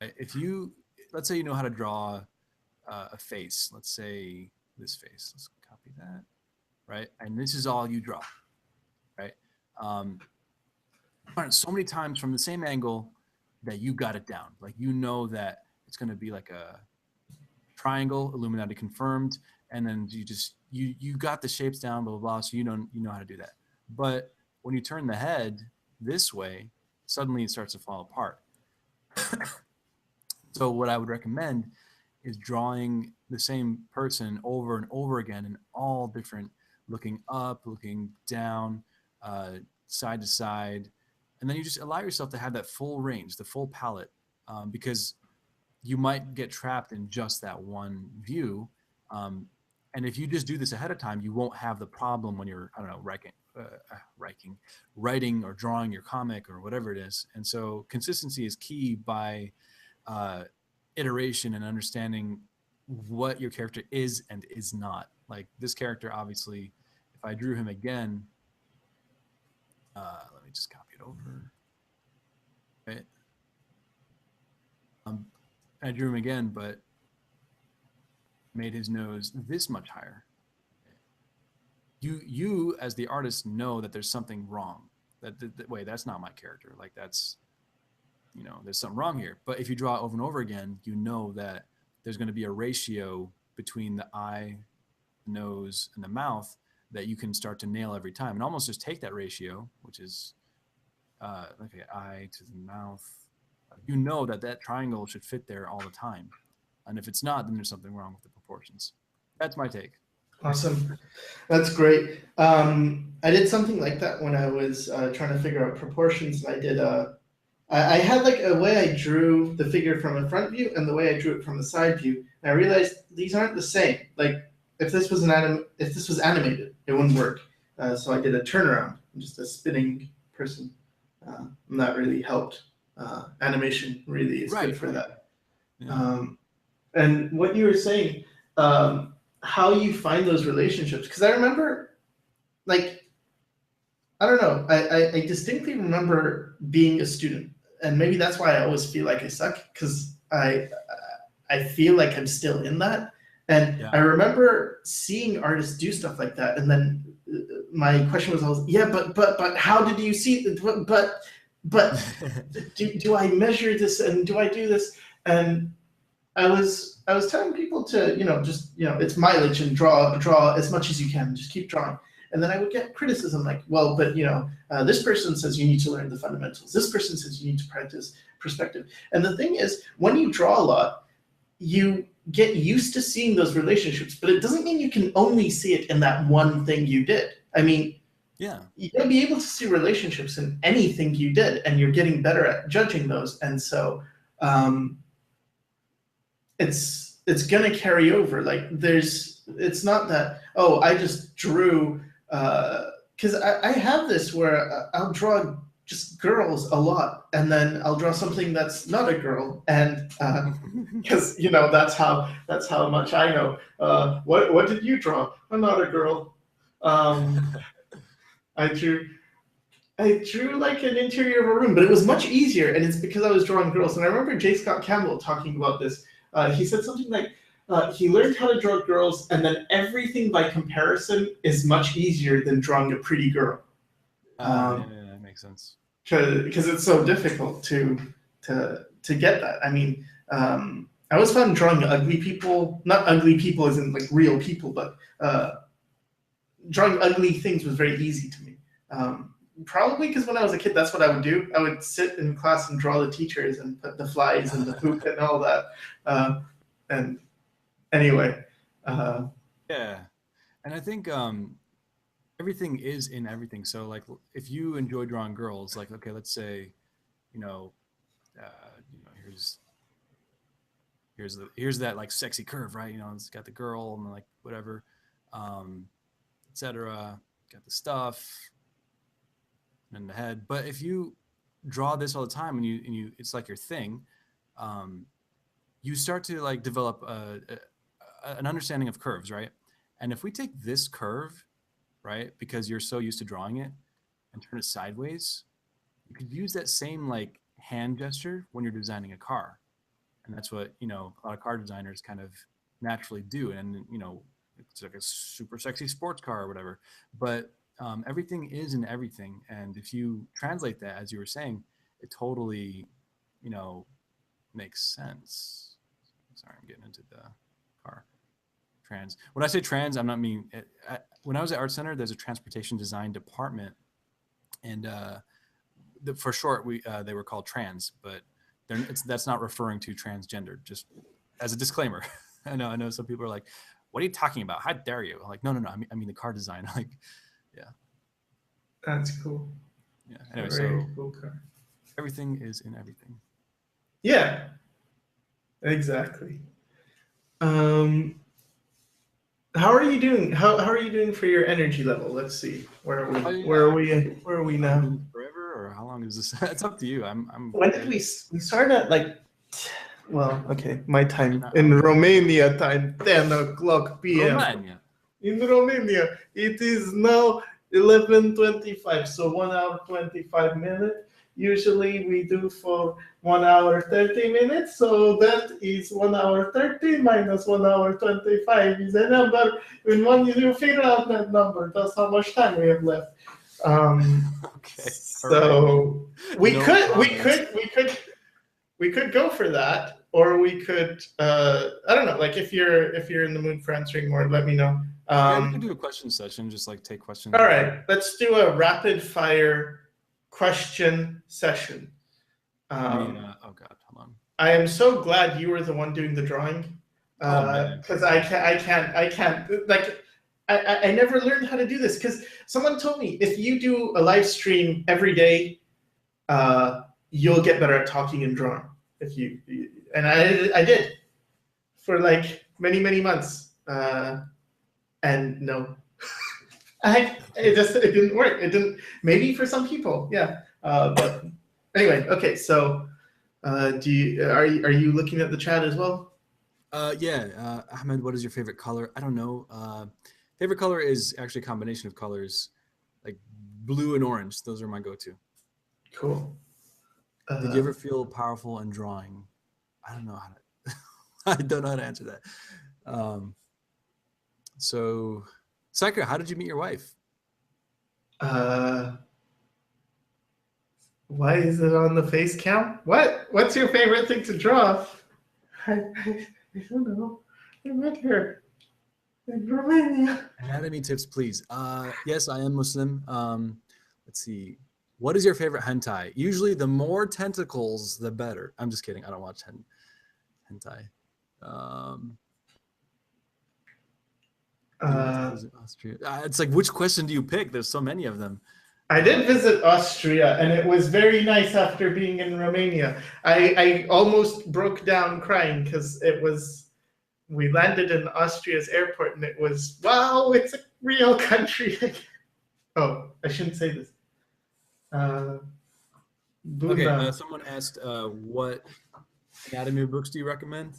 Speaker 2: If you, let's say you know how to draw a face, let's say this face, let's copy that, right? And this is all you draw, right? Um, so many times from the same angle that you got it down. Like you know that it's going to be like a triangle, Illuminati confirmed, and then you got the shapes down, blah blah blah. So you know how to do that. But when you turn the head this way, suddenly it starts to fall apart. So what I would recommend is drawing the same person over and over again in all different, looking up, looking down, side to side, and then you just allow yourself to have that full range, the full palette, because you might get trapped in just that one view. And if you just do this ahead of time, you won't have the problem when you're, I don't know, writing or drawing your comic or whatever it is. And so consistency is key by iteration and understanding what your character is and is not. Like this character, obviously, if I drew him again, let me just copy it over. Right. I drew him again, but made his nose this much higher. You as the artist know that there's something wrong. Wait, that's not my character. Like that's, there's something wrong here. But if you draw it over and over again, you know that there's going to be a ratio between the eye, the nose, and the mouth that you can start to nail every time, and almost just take that ratio, which is okay, eye to the mouth. You know that triangle should fit there all the time, and if it's not, then there's something wrong with the proportions. That's my take.
Speaker 1: Awesome. That's great. I did something like that when I was trying to figure out proportions. I did I had like a way I drew the figure from a front view and the way I drew it from the side view. And I realized these aren't the same. Like if this was animated, it wouldn't work. So I did a turnaround, just a spinning person, and that really helped. Animation really is good for that. Yeah. And what you were saying, how you find those relationships, because I remember, like, I don't know, I distinctly remember being a student, and maybe that's why I always feel like I suck, because I feel like I'm still in that. And yeah. I remember seeing artists do stuff like that, and then my question was always, yeah, but how did you see? But do I measure this and do I do this? And I was telling people to just it's mileage and draw as much as you can, just keep drawing. And then I would get criticism like, well, but this person says you need to learn the fundamentals. This person says you need to practice perspective. And the thing is, when you draw a lot, you get used to seeing those relationships, but it doesn't mean you can only see it in that one thing you did. I mean, yeah, you'll be able to see relationships in anything you did, and you're getting better at judging those. And so it's gonna carry over. Like it's not that, oh, I just drew, because I have this where I'll draw just girls a lot, and then I'll draw something that's not a girl, and because that's how much I know. What did you draw? I'm not a girl. I drew like an interior of a room, but it was much easier, and it's because I was drawing girls. And I remember J. Scott Campbell talking about this. He said something like, he learned how to draw girls, and then everything by comparison is much easier than drawing a pretty girl.
Speaker 2: Yeah, that makes sense.
Speaker 1: Because it's so difficult to get that. I mean, I always found drawing ugly people, not ugly people as in like real people, but drawing ugly things was very easy to me. Probably because when I was a kid, that's what I would do. I would sit in class and draw the teachers and put the flies and the poop and all that. And anyway.
Speaker 2: Yeah. And I think everything is in everything. So like if you enjoy drawing girls, like, okay, let's say, here's that like sexy curve, right? It's got the girl and like whatever, etc. Got the stuff in the head. But if you draw this all the time and you it's like your thing, you start to like develop an understanding of curves, right? And if we take this curve, right, because you're so used to drawing it, and turn it sideways, you could use that same like hand gesture when you're designing a car. and that's what a lot of car designers kind of naturally do. And it's like a super sexy sports car or whatever. But everything is in everything, and if you translate that, as you were saying, it totally makes sense. Sorry, I'm getting into the car. Trans. When I say trans, I'm not mean. When I was at Art Center, there's a transportation design department, and for short, they were called trans, but that's not referring to transgender. Just as a disclaimer, I know some people are like, "What are you talking about? How dare you?" I'm like, no, I mean the car design. Like, yeah,
Speaker 1: That's cool.
Speaker 2: Yeah. Anyway,
Speaker 1: very
Speaker 2: so
Speaker 1: cool car.
Speaker 2: everything is in everything.
Speaker 1: Yeah, exactly. How are you doing? How are you doing for your energy level? Let's see. Where are we? Where are we? Where are we now?
Speaker 2: Forever, or how long is this? It's up to you. I'm.
Speaker 1: When did we started at like? Well, okay, my time in Romania time 10 o'clock p.m.
Speaker 2: Romania.
Speaker 1: In Romania, it is now 11:25. So 1 hour 25 minutes. Usually we do for 1 hour 30 minutes. So that is 1 hour 30 minus 1 hour 25 is a number. And when you figure out that number, that's how much time we have left.
Speaker 2: Okay.
Speaker 1: So we could go for that, or we could I don't know. Like if you're in the mood for answering more, let me know.
Speaker 2: Yeah, we could do a question session. Just like take questions.
Speaker 1: All right, let's do a rapid fire question session.
Speaker 2: oh God, hold on.
Speaker 1: I am so glad you were the one doing the drawing, because I can't like I never learned how to do this, because someone told me if you do a live stream every day, you'll get better at talking and drawing. And I did for like many months, and no. It didn't work. It didn't. Maybe for some people, yeah. But anyway, okay. So, are you looking at the chat as well?
Speaker 2: Yeah. Ahmed, what is your favorite color? I don't know. Favorite color is actually a combination of colors, like blue and orange. Those are my go-to.
Speaker 1: Cool.
Speaker 2: Did you ever feel powerful in drawing? I don't know how to. I don't know how to answer that. So, Sycra, how did you meet your wife?
Speaker 1: Why is it on the face cam? What's your favorite thing to draw? I don't know. I met her in Romania.
Speaker 2: Anatomy tips, please. Yes, I am Muslim. Let's see. What is your favorite hentai? Usually, the more tentacles, the better. I'm just kidding. I don't watch hentai. It's like, which question do you pick? There's so many of them.
Speaker 1: I did visit Austria, and it was very nice after being in Romania. I almost broke down crying because we landed in Austria's airport, and it was, wow, it's a real country. Oh, I shouldn't say this.
Speaker 2: Okay, someone asked, what anatomy books do you recommend?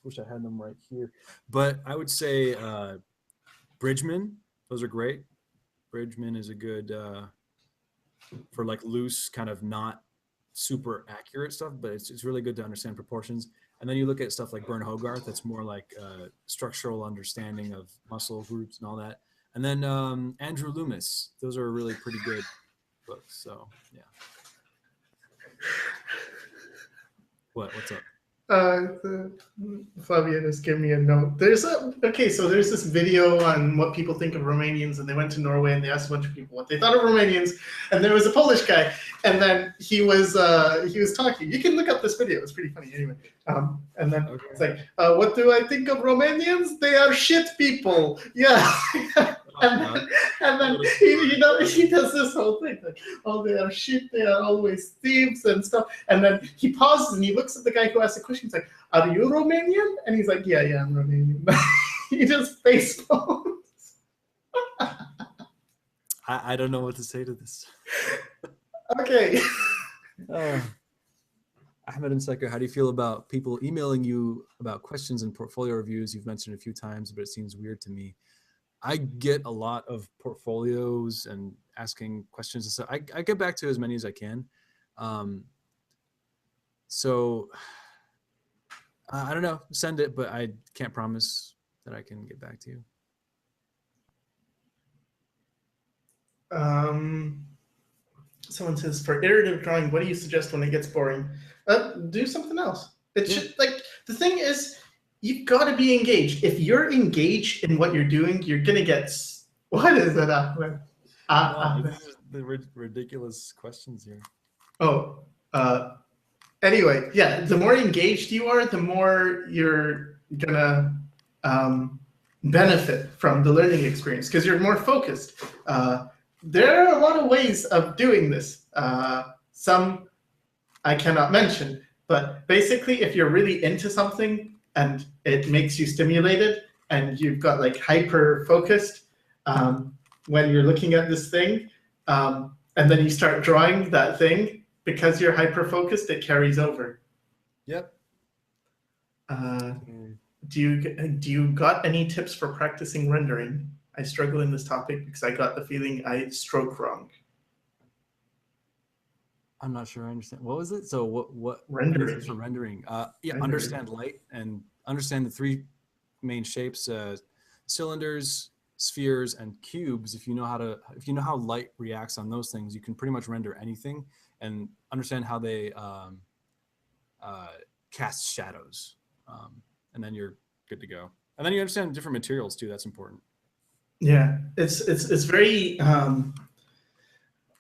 Speaker 2: Wish I had them right here, but I would say Bridgman. Those are great. Bridgman is a good for like loose, kind of not super accurate stuff, but it's really good to understand proportions. And then you look at stuff like Bern Hogarth, that's more like structural understanding of muscle groups and all that. And then Andrew Loomis, those are really pretty good books. So yeah. What's up?
Speaker 1: Flavia just gave me a note. So there's this video on what people think of Romanians, and they went to Norway and they asked a bunch of people what they thought of Romanians, and there was a Polish guy, and then he was talking. You can look up this video; it's pretty funny anyway. And then it's like, what do I think of Romanians? They are shit people. Yeah. And then he does this whole thing like, oh, they are shit, they are always thieves and stuff. And then he pauses and he looks at the guy who asked the question. He's like, are you Romanian? And he's like, yeah, I'm Romanian. He just face palms.
Speaker 2: I don't know what to say to this.
Speaker 1: Okay.
Speaker 2: Ahmed and Sycra, how do you feel about people emailing you about questions and portfolio reviews? You've mentioned a few times, but it seems weird to me. I get a lot of portfolios and asking questions and stuff. I get back to as many as I can. So I don't know. Send it, but I can't promise that I can get back to you.
Speaker 1: Someone says, for iterative drawing, what do you suggest when it gets boring? Do something else. It should, like, the thing is, you've got to be engaged. If you're engaged in what you're doing, you're gonna get. What is it, Ahmed?
Speaker 2: This is the ridiculous questions here.
Speaker 1: Oh, anyway, yeah. The more engaged you are, the more you're gonna benefit from the learning experience because you're more focused. There are a lot of ways of doing this. Some I cannot mention, but basically, if you're really into something and it makes you stimulated and you've got like hyper focused when you're looking at this thing, and then you start drawing that thing, because you're hyper focused, it carries over.
Speaker 2: Yep.
Speaker 1: Do you got any tips for practicing rendering? I struggle in this topic because I got the feeling I stroke wrong.
Speaker 2: I'm not sure I understand. What was it? So what
Speaker 1: rendering
Speaker 2: for rendering? Yeah,
Speaker 1: rendering.
Speaker 2: Understand light and understand the three main shapes: cylinders, spheres, and cubes. If you know how light reacts on those things, you can pretty much render anything and understand how they cast shadows, and then you're good to go. And then you understand different materials too. That's important.
Speaker 1: Yeah, it's very.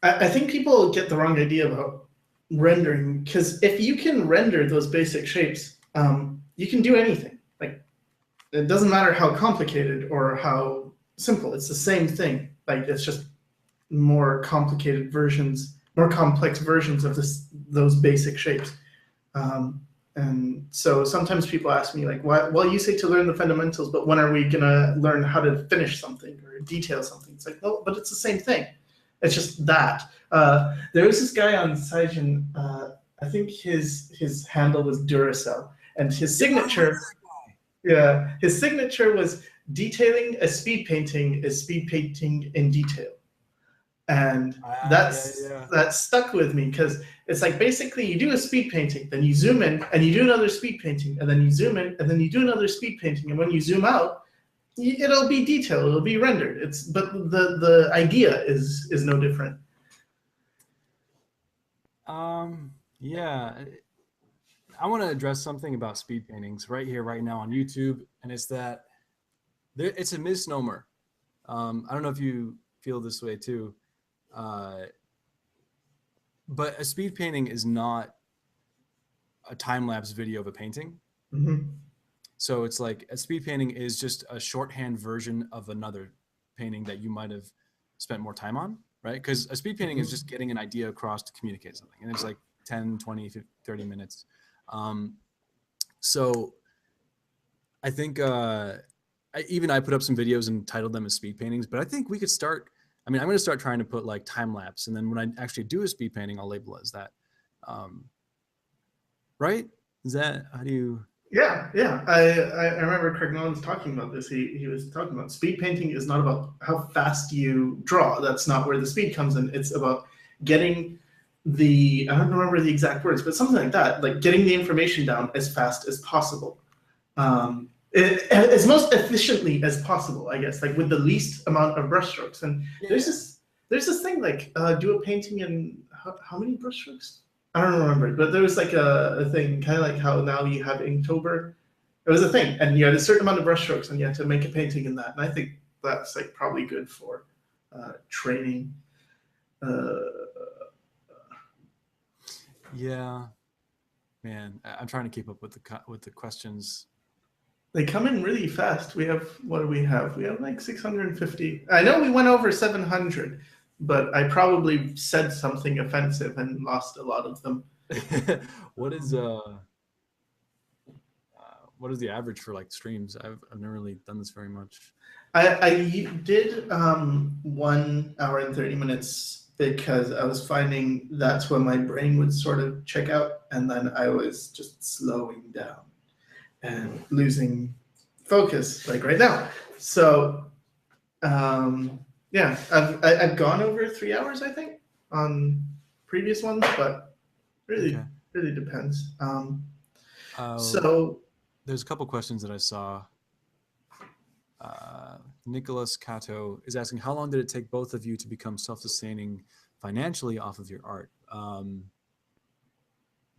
Speaker 1: I think people get the wrong idea about rendering because if you can render those basic shapes, you can do anything. Like it doesn't matter how complicated or how simple. It's the same thing. Like it's just more complicated versions, more complex versions of those basic shapes. And so sometimes people ask me like, "Why? Well, you say to learn the fundamentals, but when are we gonna learn how to finish something or detail something?" It's like, well, but it's the same thing. It's just that. There was this guy on Saigen, I think his handle was Duracell, and his signature, his signature was detailing a speed painting is speed painting in detail. And that stuck with me because it's like basically you do a speed painting, then you zoom in and you do another speed painting, and then you zoom in and then you do another speed painting, and when you zoom out, it'll be detailed, it'll be rendered. But the idea is no different.
Speaker 2: Yeah, I want to address something about speed paintings right here, right now on YouTube, and it's that it's a misnomer. I don't know if you feel this way too. But a speed painting is not a time-lapse video of a painting.
Speaker 1: Mm-hmm.
Speaker 2: So it's like a speed painting is just a shorthand version of another painting that you might have spent more time on, right? Because a speed painting is just getting an idea across to communicate something. And it's like 10, 20, 50, 30 minutes. So I think I put up some videos and titled them as speed paintings, but I think we could start. I mean, I'm going to start trying to put like time lapse, and then when I actually do a speed painting, I'll label it as that. Right? Is that how do you?
Speaker 1: Yeah. I remember Craig Nolan's talking about this. He was talking about speed painting is not about how fast you draw. That's not where the speed comes in. It's about getting I don't remember the exact words, but something like that, like getting the information down as fast as possible. As most efficiently as possible, I guess, like with the least amount of brushstrokes. And there's this thing like do a painting in how many brushstrokes? I don't remember, but there was like a thing, kind of like how now you have Inktober. It was a thing, and you had a certain amount of brushstrokes, and you had to make a painting in that. And I think that's like probably good for training.
Speaker 2: Yeah, man, I'm trying to keep up with the questions.
Speaker 1: They come in really fast. What do we have? We have like 650. I know we went over 700, but I probably said something offensive and lost a lot of them.
Speaker 2: What is the average for like streams? I've never really done this very much.
Speaker 1: I did 1 hour and 30 minutes because I was finding that's when my brain would sort of check out, and then I was just slowing down and losing focus like right now. So yeah, I've gone over 3 hours, I think, on previous ones, but really depends. So
Speaker 2: There's a couple questions that I saw. Nicholas Cato is asking, how long did it take both of you to become self-sustaining financially off of your art?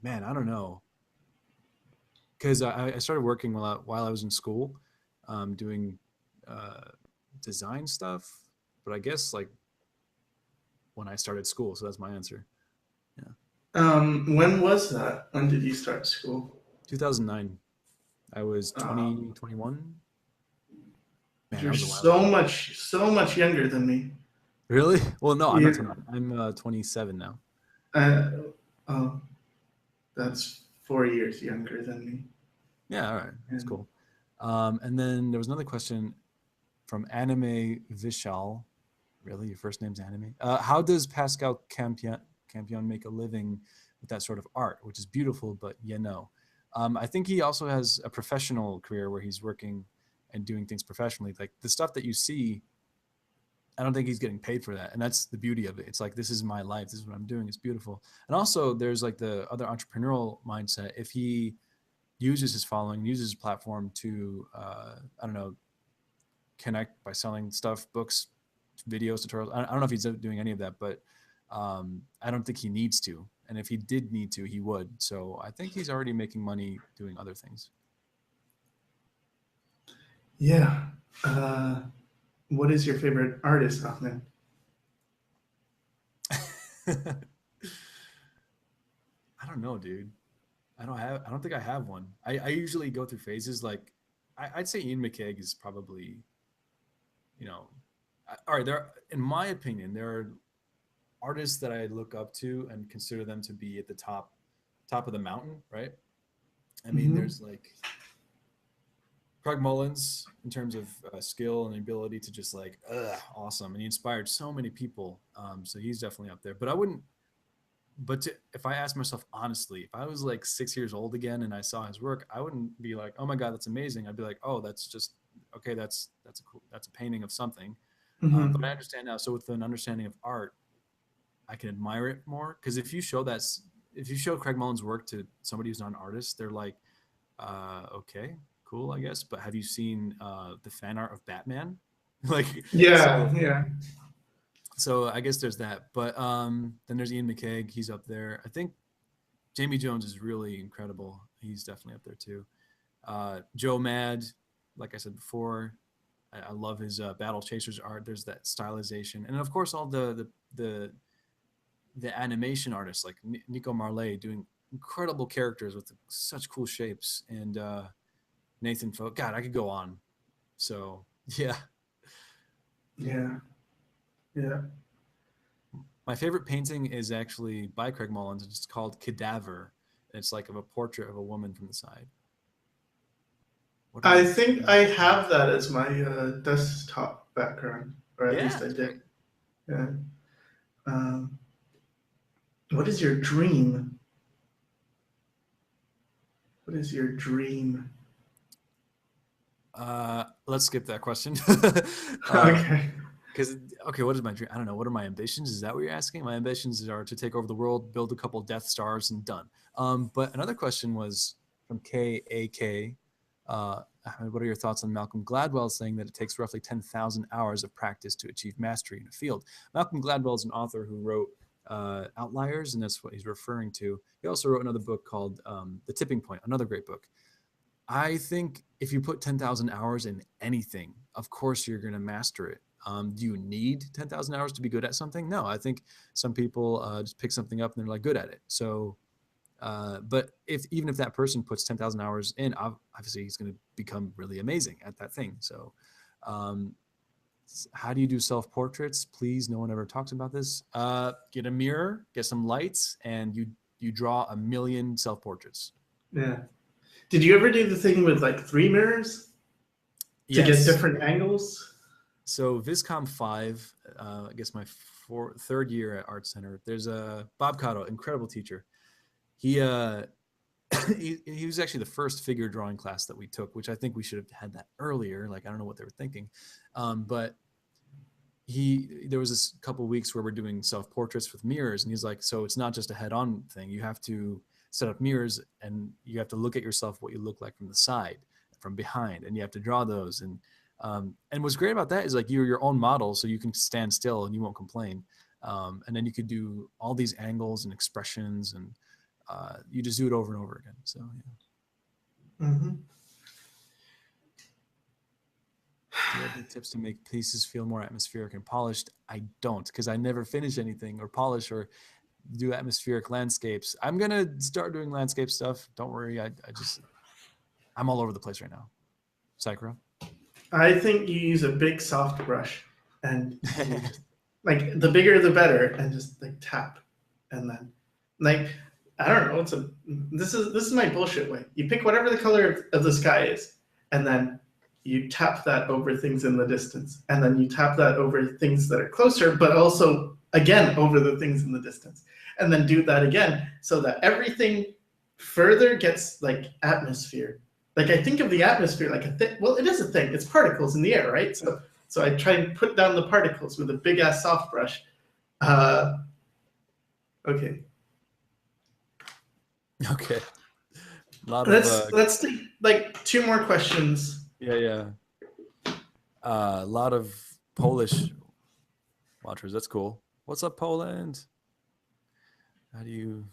Speaker 2: Man, I don't know. Because I started working while I was in school, doing uh, design stuff. But I guess like when I started school, so that's my answer. Yeah,
Speaker 1: When was that? When did you start school?
Speaker 2: 2009. I was
Speaker 1: Uh,
Speaker 2: 20, 21. Man, that
Speaker 1: you're
Speaker 2: was a while ago.
Speaker 1: so much younger than me.
Speaker 2: Really? Well, no, I'm
Speaker 1: Yeah.
Speaker 2: not 21. I'm 27 now.
Speaker 1: Uh, oh, that's 4 years younger than me.
Speaker 2: Yeah, all right, that's
Speaker 1: And
Speaker 2: cool. And then there was another question from Anime Vishal. Really, your first name's Anime? How does Pascal Campion make a living with that sort of art, which is beautiful, but I think he also has a professional career where he's working and doing things professionally. Like the stuff that you see, I don't think he's getting paid for that. And that's the beauty of it. It's like, this is my life. This is what I'm doing. It's beautiful. And also there's like the other entrepreneurial mindset. If he uses his following, uses his platform to, I don't know, connect by selling stuff, books, videos, tutorials. I don't know if he's doing any of that, but I don't think he needs to. And if he did need to, he would. So I think he's already making money doing other things.
Speaker 1: yeah. Uh, what is your favorite artist, Ahmed?
Speaker 2: I don't know, dude. I don't think I have one. I usually go through phases. Like I'd say Ian McCaig is probably, you know, all right. In my opinion, there are artists that I look up to and consider them to be at the top of the mountain, right? I mean,
Speaker 1: Mm-hmm.
Speaker 2: there's like Craig Mullins in terms of skill and ability to just like, awesome. And he inspired so many people. So he's definitely up there. But I wouldn't, if I asked myself honestly, if I was like 6 years old again and I saw his work, I wouldn't be like, oh my God, that's amazing. I'd be like, oh, that's just, okay, that's a painting of something. But I
Speaker 1: Mm-hmm.
Speaker 2: understand now. So with an understanding of art, I can admire it more. Because if you show Craig Mullins' work to somebody who's not an artist, they're like, okay, cool, I guess. But have you seen the fan art of Batman? like,
Speaker 1: Yeah,
Speaker 2: so
Speaker 1: yeah.
Speaker 2: so I guess there's that. But then there's Ian McCaig. He's up there. I think Jamie Jones is really incredible. He's definitely up there too. Joe Mad, like I said before, I love his Battle Chasers art. There's that stylization, and of course all the animation artists like Nico Marley doing incredible characters with such cool shapes, and Nathan Folk. God, I could go on. So yeah,
Speaker 1: Yeah, yeah.
Speaker 2: my favorite painting is actually by Craig Mullins. It's called Cadaver, and it's like of a portrait of a woman from the side. What am
Speaker 1: I
Speaker 2: I
Speaker 1: think I
Speaker 2: thinking?
Speaker 1: have that as my desktop background, or at
Speaker 2: Yeah,
Speaker 1: least I
Speaker 2: it's
Speaker 1: did.
Speaker 2: great.
Speaker 1: Yeah. Um, what is your dream? What is your dream?
Speaker 2: Let's skip that question.
Speaker 1: Okay.
Speaker 2: Because okay, what is my dream? I don't know. What are my ambitions? Is that what you're asking? My ambitions are to take over the world, build a couple Death Stars, and done. But another question was from KAK. Ahmed, what are your thoughts on Malcolm Gladwell saying that it takes roughly 10,000 hours of practice to achieve mastery in a field? Malcolm Gladwell is an author who wrote Outliers, and that's what he's referring to. He also wrote another book called The Tipping Point, another great book. I think if you put 10,000 hours in anything, of course you're going to master it. Do you need 10,000 hours to be good at something? No, I think some people just pick something up and they're like good at it. So, but even if that person puts 10,000 hours in, obviously he's going to become really amazing at that thing. So, um, how do you do self portraits? Please, no one ever talks about this. Get a mirror, get some lights, and you draw a million self portraits.
Speaker 1: Yeah. Did you ever do the thing with like three mirrors to get
Speaker 2: Yes.
Speaker 1: different angles?
Speaker 2: So Viscom 5, I guess my third year at Art Center, there's a Bob Cotto, incredible teacher. He he was actually the first figure drawing class that we took, which I think we should have had that earlier. Like I don't know what they were thinking, but there was this couple weeks where we're doing self portraits with mirrors, and he's like, so it's not just a head on thing. You have to set up mirrors, and you have to look at yourself, what you look like from the side, from behind, and you have to draw those. And what's great about that is like you're your own model, so you can stand still and you won't complain. And then you could do all these angles and expressions, and you just do it over and over again. So yeah.
Speaker 1: Mm-hmm.
Speaker 2: Do you have any tips to make pieces feel more atmospheric and polished? I don't, because I never finish anything or polish or do atmospheric landscapes. I'm gonna start doing landscape stuff. Don't worry. I'm all over the place right now. Sycra?
Speaker 1: I think you use a big soft brush, and like the bigger the better, and just like tap, and then like I don't know. This is my bullshit way. You pick whatever the color of the sky is, and then you tap that over things in the distance, and then you tap that over things that are closer, but also again over the things in the distance, and then do that again, so that everything further gets like atmosphere. Like I think of the atmosphere like a thing. Well, it is a thing. It's particles in the air, right? So I try and put down the particles with a big ass soft brush. Okay.
Speaker 2: Okay.
Speaker 1: Let's take like 2 more questions.
Speaker 2: Yeah. A lot of Polish watchers. That's cool. What's up, Poland? How do you?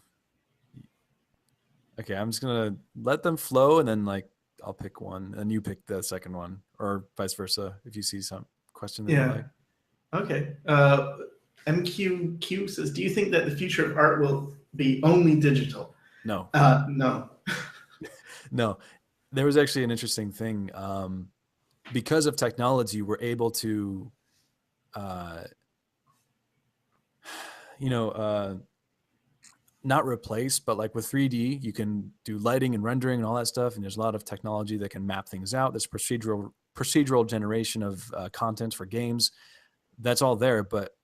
Speaker 2: Okay, I'm just gonna let them flow, and then like I'll pick one, and you pick the second one, or vice versa. If you see some question that you like.
Speaker 1: Okay. MQQ says, "Do you think that the future of art will be only digital?"
Speaker 2: No.
Speaker 1: No.
Speaker 2: No. There was actually an interesting thing. Because of technology, we're able to, not replace, but like with 3D, you can do lighting and rendering and all that stuff. And there's a lot of technology that can map things out. There's procedural generation of content for games. That's all there, but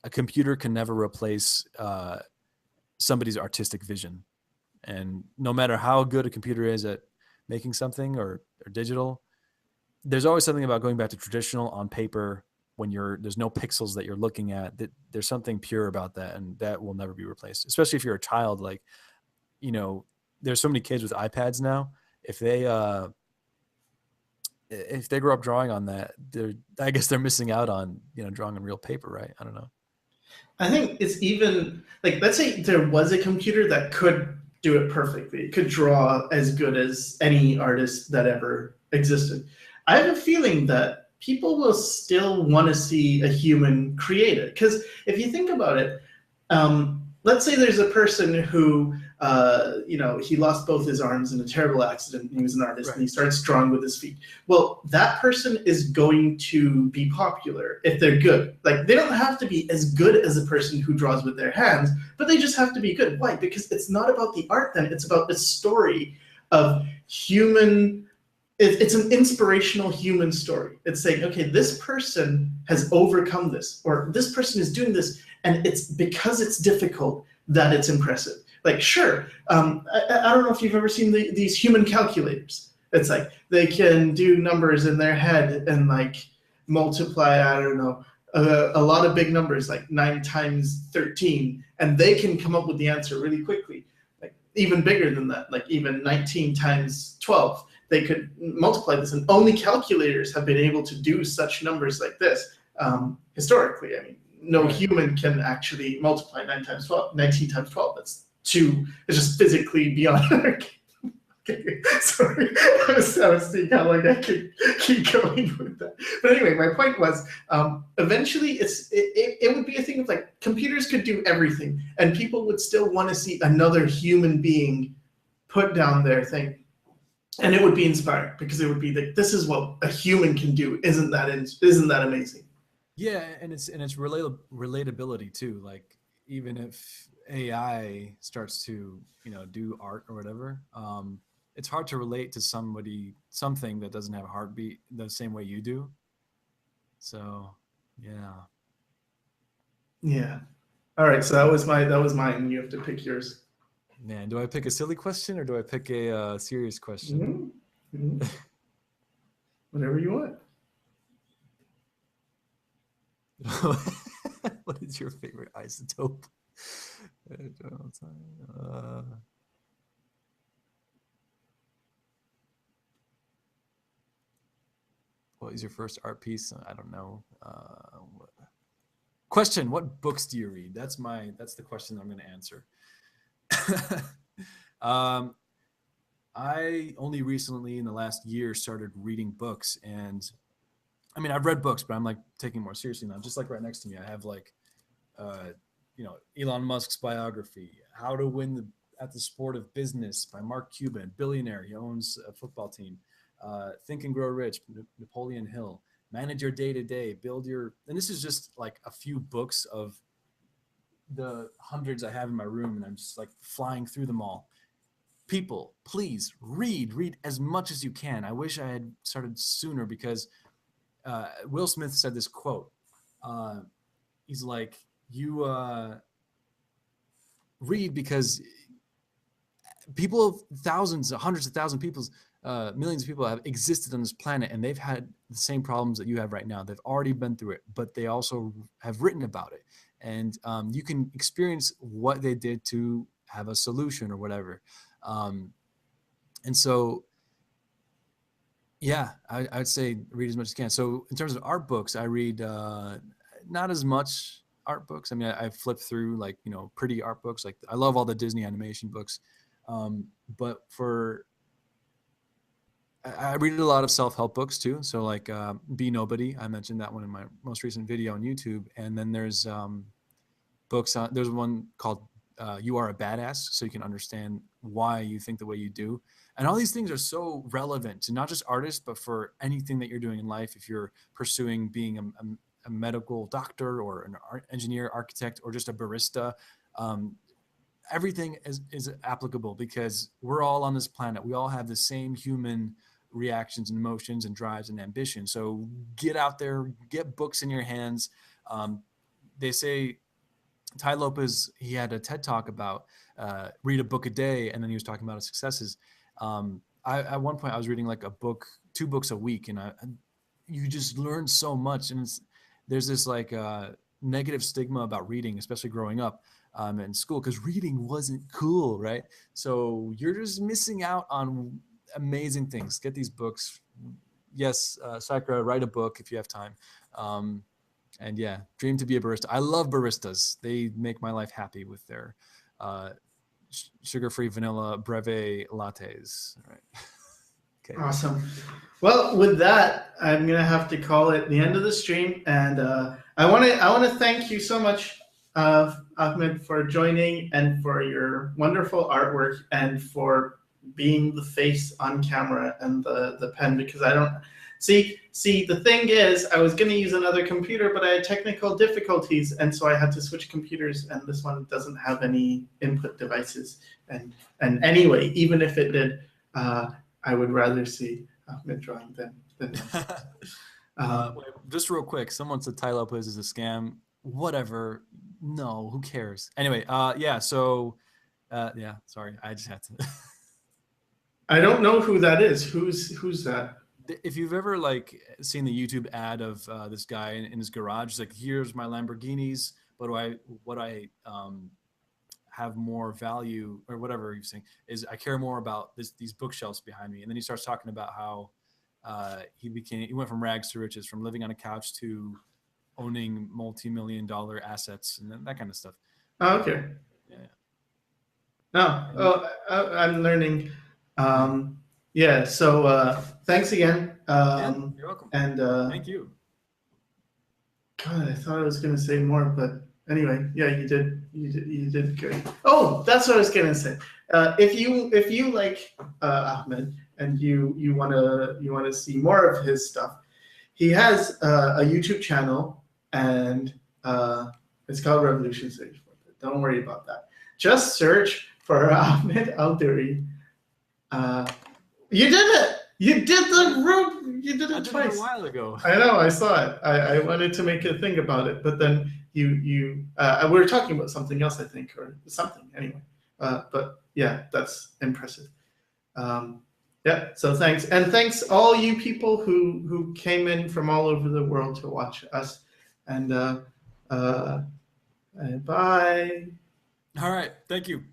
Speaker 2: a computer can never replace somebody's artistic vision. And no matter how good a computer is at making something or digital, there's always something about going back to traditional on paper when there's no pixels that you're looking at. There's something pure about that, and that will never be replaced. Especially if you're a child, like, there's so many kids with iPads now. If they grow up drawing on that, I guess they're missing out on drawing on real paper, right? I don't know.
Speaker 1: I think it's even like, let's say there was a computer that could do it perfectly. It could draw as good as any artist that ever existed. I have a feeling that people will still want to see a human create it. Because if you think about it, let's say there's a person who, he lost both his arms in a terrible accident. He was an artist, right, and he starts drawing with his feet. Well, that person is going to be popular if they're good. Like, they don't have to be as good as a person who draws with their hands, but they just have to be good. Why? Because it's not about the art then. It's about the story of human. It's an inspirational human story. It's saying, okay, this person has overcome this, or this person is doing this, and it's because it's difficult that it's impressive. Like, sure, I don't know if you've ever seen these human calculators. It's like they can do numbers in their head and like multiply, I don't know, a lot of big numbers, like 9 times 13, and they can come up with the answer really quickly. Like even bigger than that, like even 19 times 12. They could multiply this, and only calculators have been able to do such numbers like this historically. I mean, no human can actually multiply 19 times 12. That's too. It's just physically beyond our. Okay, sorry, I was seeing how long I could keep going with that. But anyway, my point was, eventually, it would be a thing of like computers could do everything, and people would still want to see another human being put down their thing. And it would be inspiring because it would be like, this is what a human can do. Isn't that amazing?
Speaker 2: Yeah, and it's relatability too. Like, even if AI starts to do art or whatever, it's hard to relate to something that doesn't have a heartbeat the same way you do. So yeah.
Speaker 1: Yeah. All right. So that was mine. You have to pick yours.
Speaker 2: Man, do I pick a silly question or do I pick a serious question?
Speaker 1: Mm-hmm. Whatever you want.
Speaker 2: What is your favorite isotope? What is your first art piece? I don't know. Question: what books do you read? That's the question I'm going to answer. I only recently in the last year started reading books, and I mean I've read books, but I'm like taking more seriously now. Just like right next to me, I have like Elon Musk's biography, How to Win at the Sport of Business by Mark Cuban, billionaire. He owns a football team. Think and Grow Rich, Napoleon Hill. Manage Your Day to Day, Build Your. And this is just like a few books of the hundreds I have in my room, and I'm just like flying through them all. People, please read as much as you can. I wish I had started sooner because Will Smith said this quote. He's like, you read because people, thousands, hundreds of thousands of people, millions of people have existed on this planet, and they've had the same problems that you have right now. They've already been through it, but they also have written about it. And you can experience what they did to have a solution or whatever. And so, yeah, I'd say read as much as you can. So in terms of art books, I read not as much art books. I mean, I flip through like, pretty art books. Like I love all the Disney animation books. But I read a lot of self-help books too. So like Be Nobody, I mentioned that one in my most recent video on YouTube. And then there's books on, there's one called You Are a Badass, so you can understand why you think the way you do. And all these things are so relevant to not just artists, but for anything that you're doing in life. If you're pursuing being a medical doctor or an engineer, architect, or just a barista, everything is applicable because we're all on this planet. We all have the same human reactions and emotions and drives and ambitions. So get out there, get books in your hands. They say Ty Lopez, he had a TED talk about read a book a day, and then he was talking about his successes. At one point I was reading like a book, 2 books a week, and you just learn so much. And there's this like negative stigma about reading, especially growing up in school, because reading wasn't cool, right? So you're just missing out on amazing things. Get these books. Yes, Sycra, write a book if you have time. And yeah, dream to be a barista. I love baristas. They make my life happy with their sugar-free vanilla breve lattes. All right.
Speaker 1: Okay. Awesome. Well, with that, I'm gonna have to call it the end of the stream, and I want to thank you so much, Ahmed, for joining and for your wonderful artwork and for being the face on camera and the pen, because I don't see the thing is I was going to use another computer, but I had technical difficulties, and so I had to switch computers, and this one doesn't have any input devices, and anyway, even if it did, I would rather see Ahmed drawing than
Speaker 2: just real quick, someone said Ty Lopez is a scam. Whatever. No, who cares? Anyway, yeah, so yeah, sorry, I just had to.
Speaker 3: I don't know who that is. Who's that?
Speaker 2: If you've ever like seen the YouTube ad of this guy in his garage, it's like, here's my Lamborghinis, but what I have more value, or whatever he's saying, is I care more about these bookshelves behind me. And then he starts talking about how he went from rags to riches, from living on a couch to owning multi-million-dollar assets and that kind of stuff.
Speaker 3: Oh, okay.
Speaker 2: Yeah.
Speaker 3: No, I'm learning. Yeah, so thanks again.
Speaker 2: You're welcome.
Speaker 3: And
Speaker 2: thank you.
Speaker 3: God, I thought I was going to say more, but anyway, yeah, you did good. Oh, that's what I was going to say. If you like Ahmed and you want to see more of his stuff, he has a YouTube channel, and it's called Revolution 64. Don't worry about that. Just search for Ahmed Al-Duri. You did it! You did the room! You did it twice.
Speaker 2: I did it a while ago.
Speaker 3: I know, I saw it. I wanted to make a thing about it, but then we were talking about something else, I think, or something, anyway. But yeah, that's impressive. Yeah, so thanks. And thanks all you people who came in from all over the world to watch us. And bye.
Speaker 2: All right. Thank you.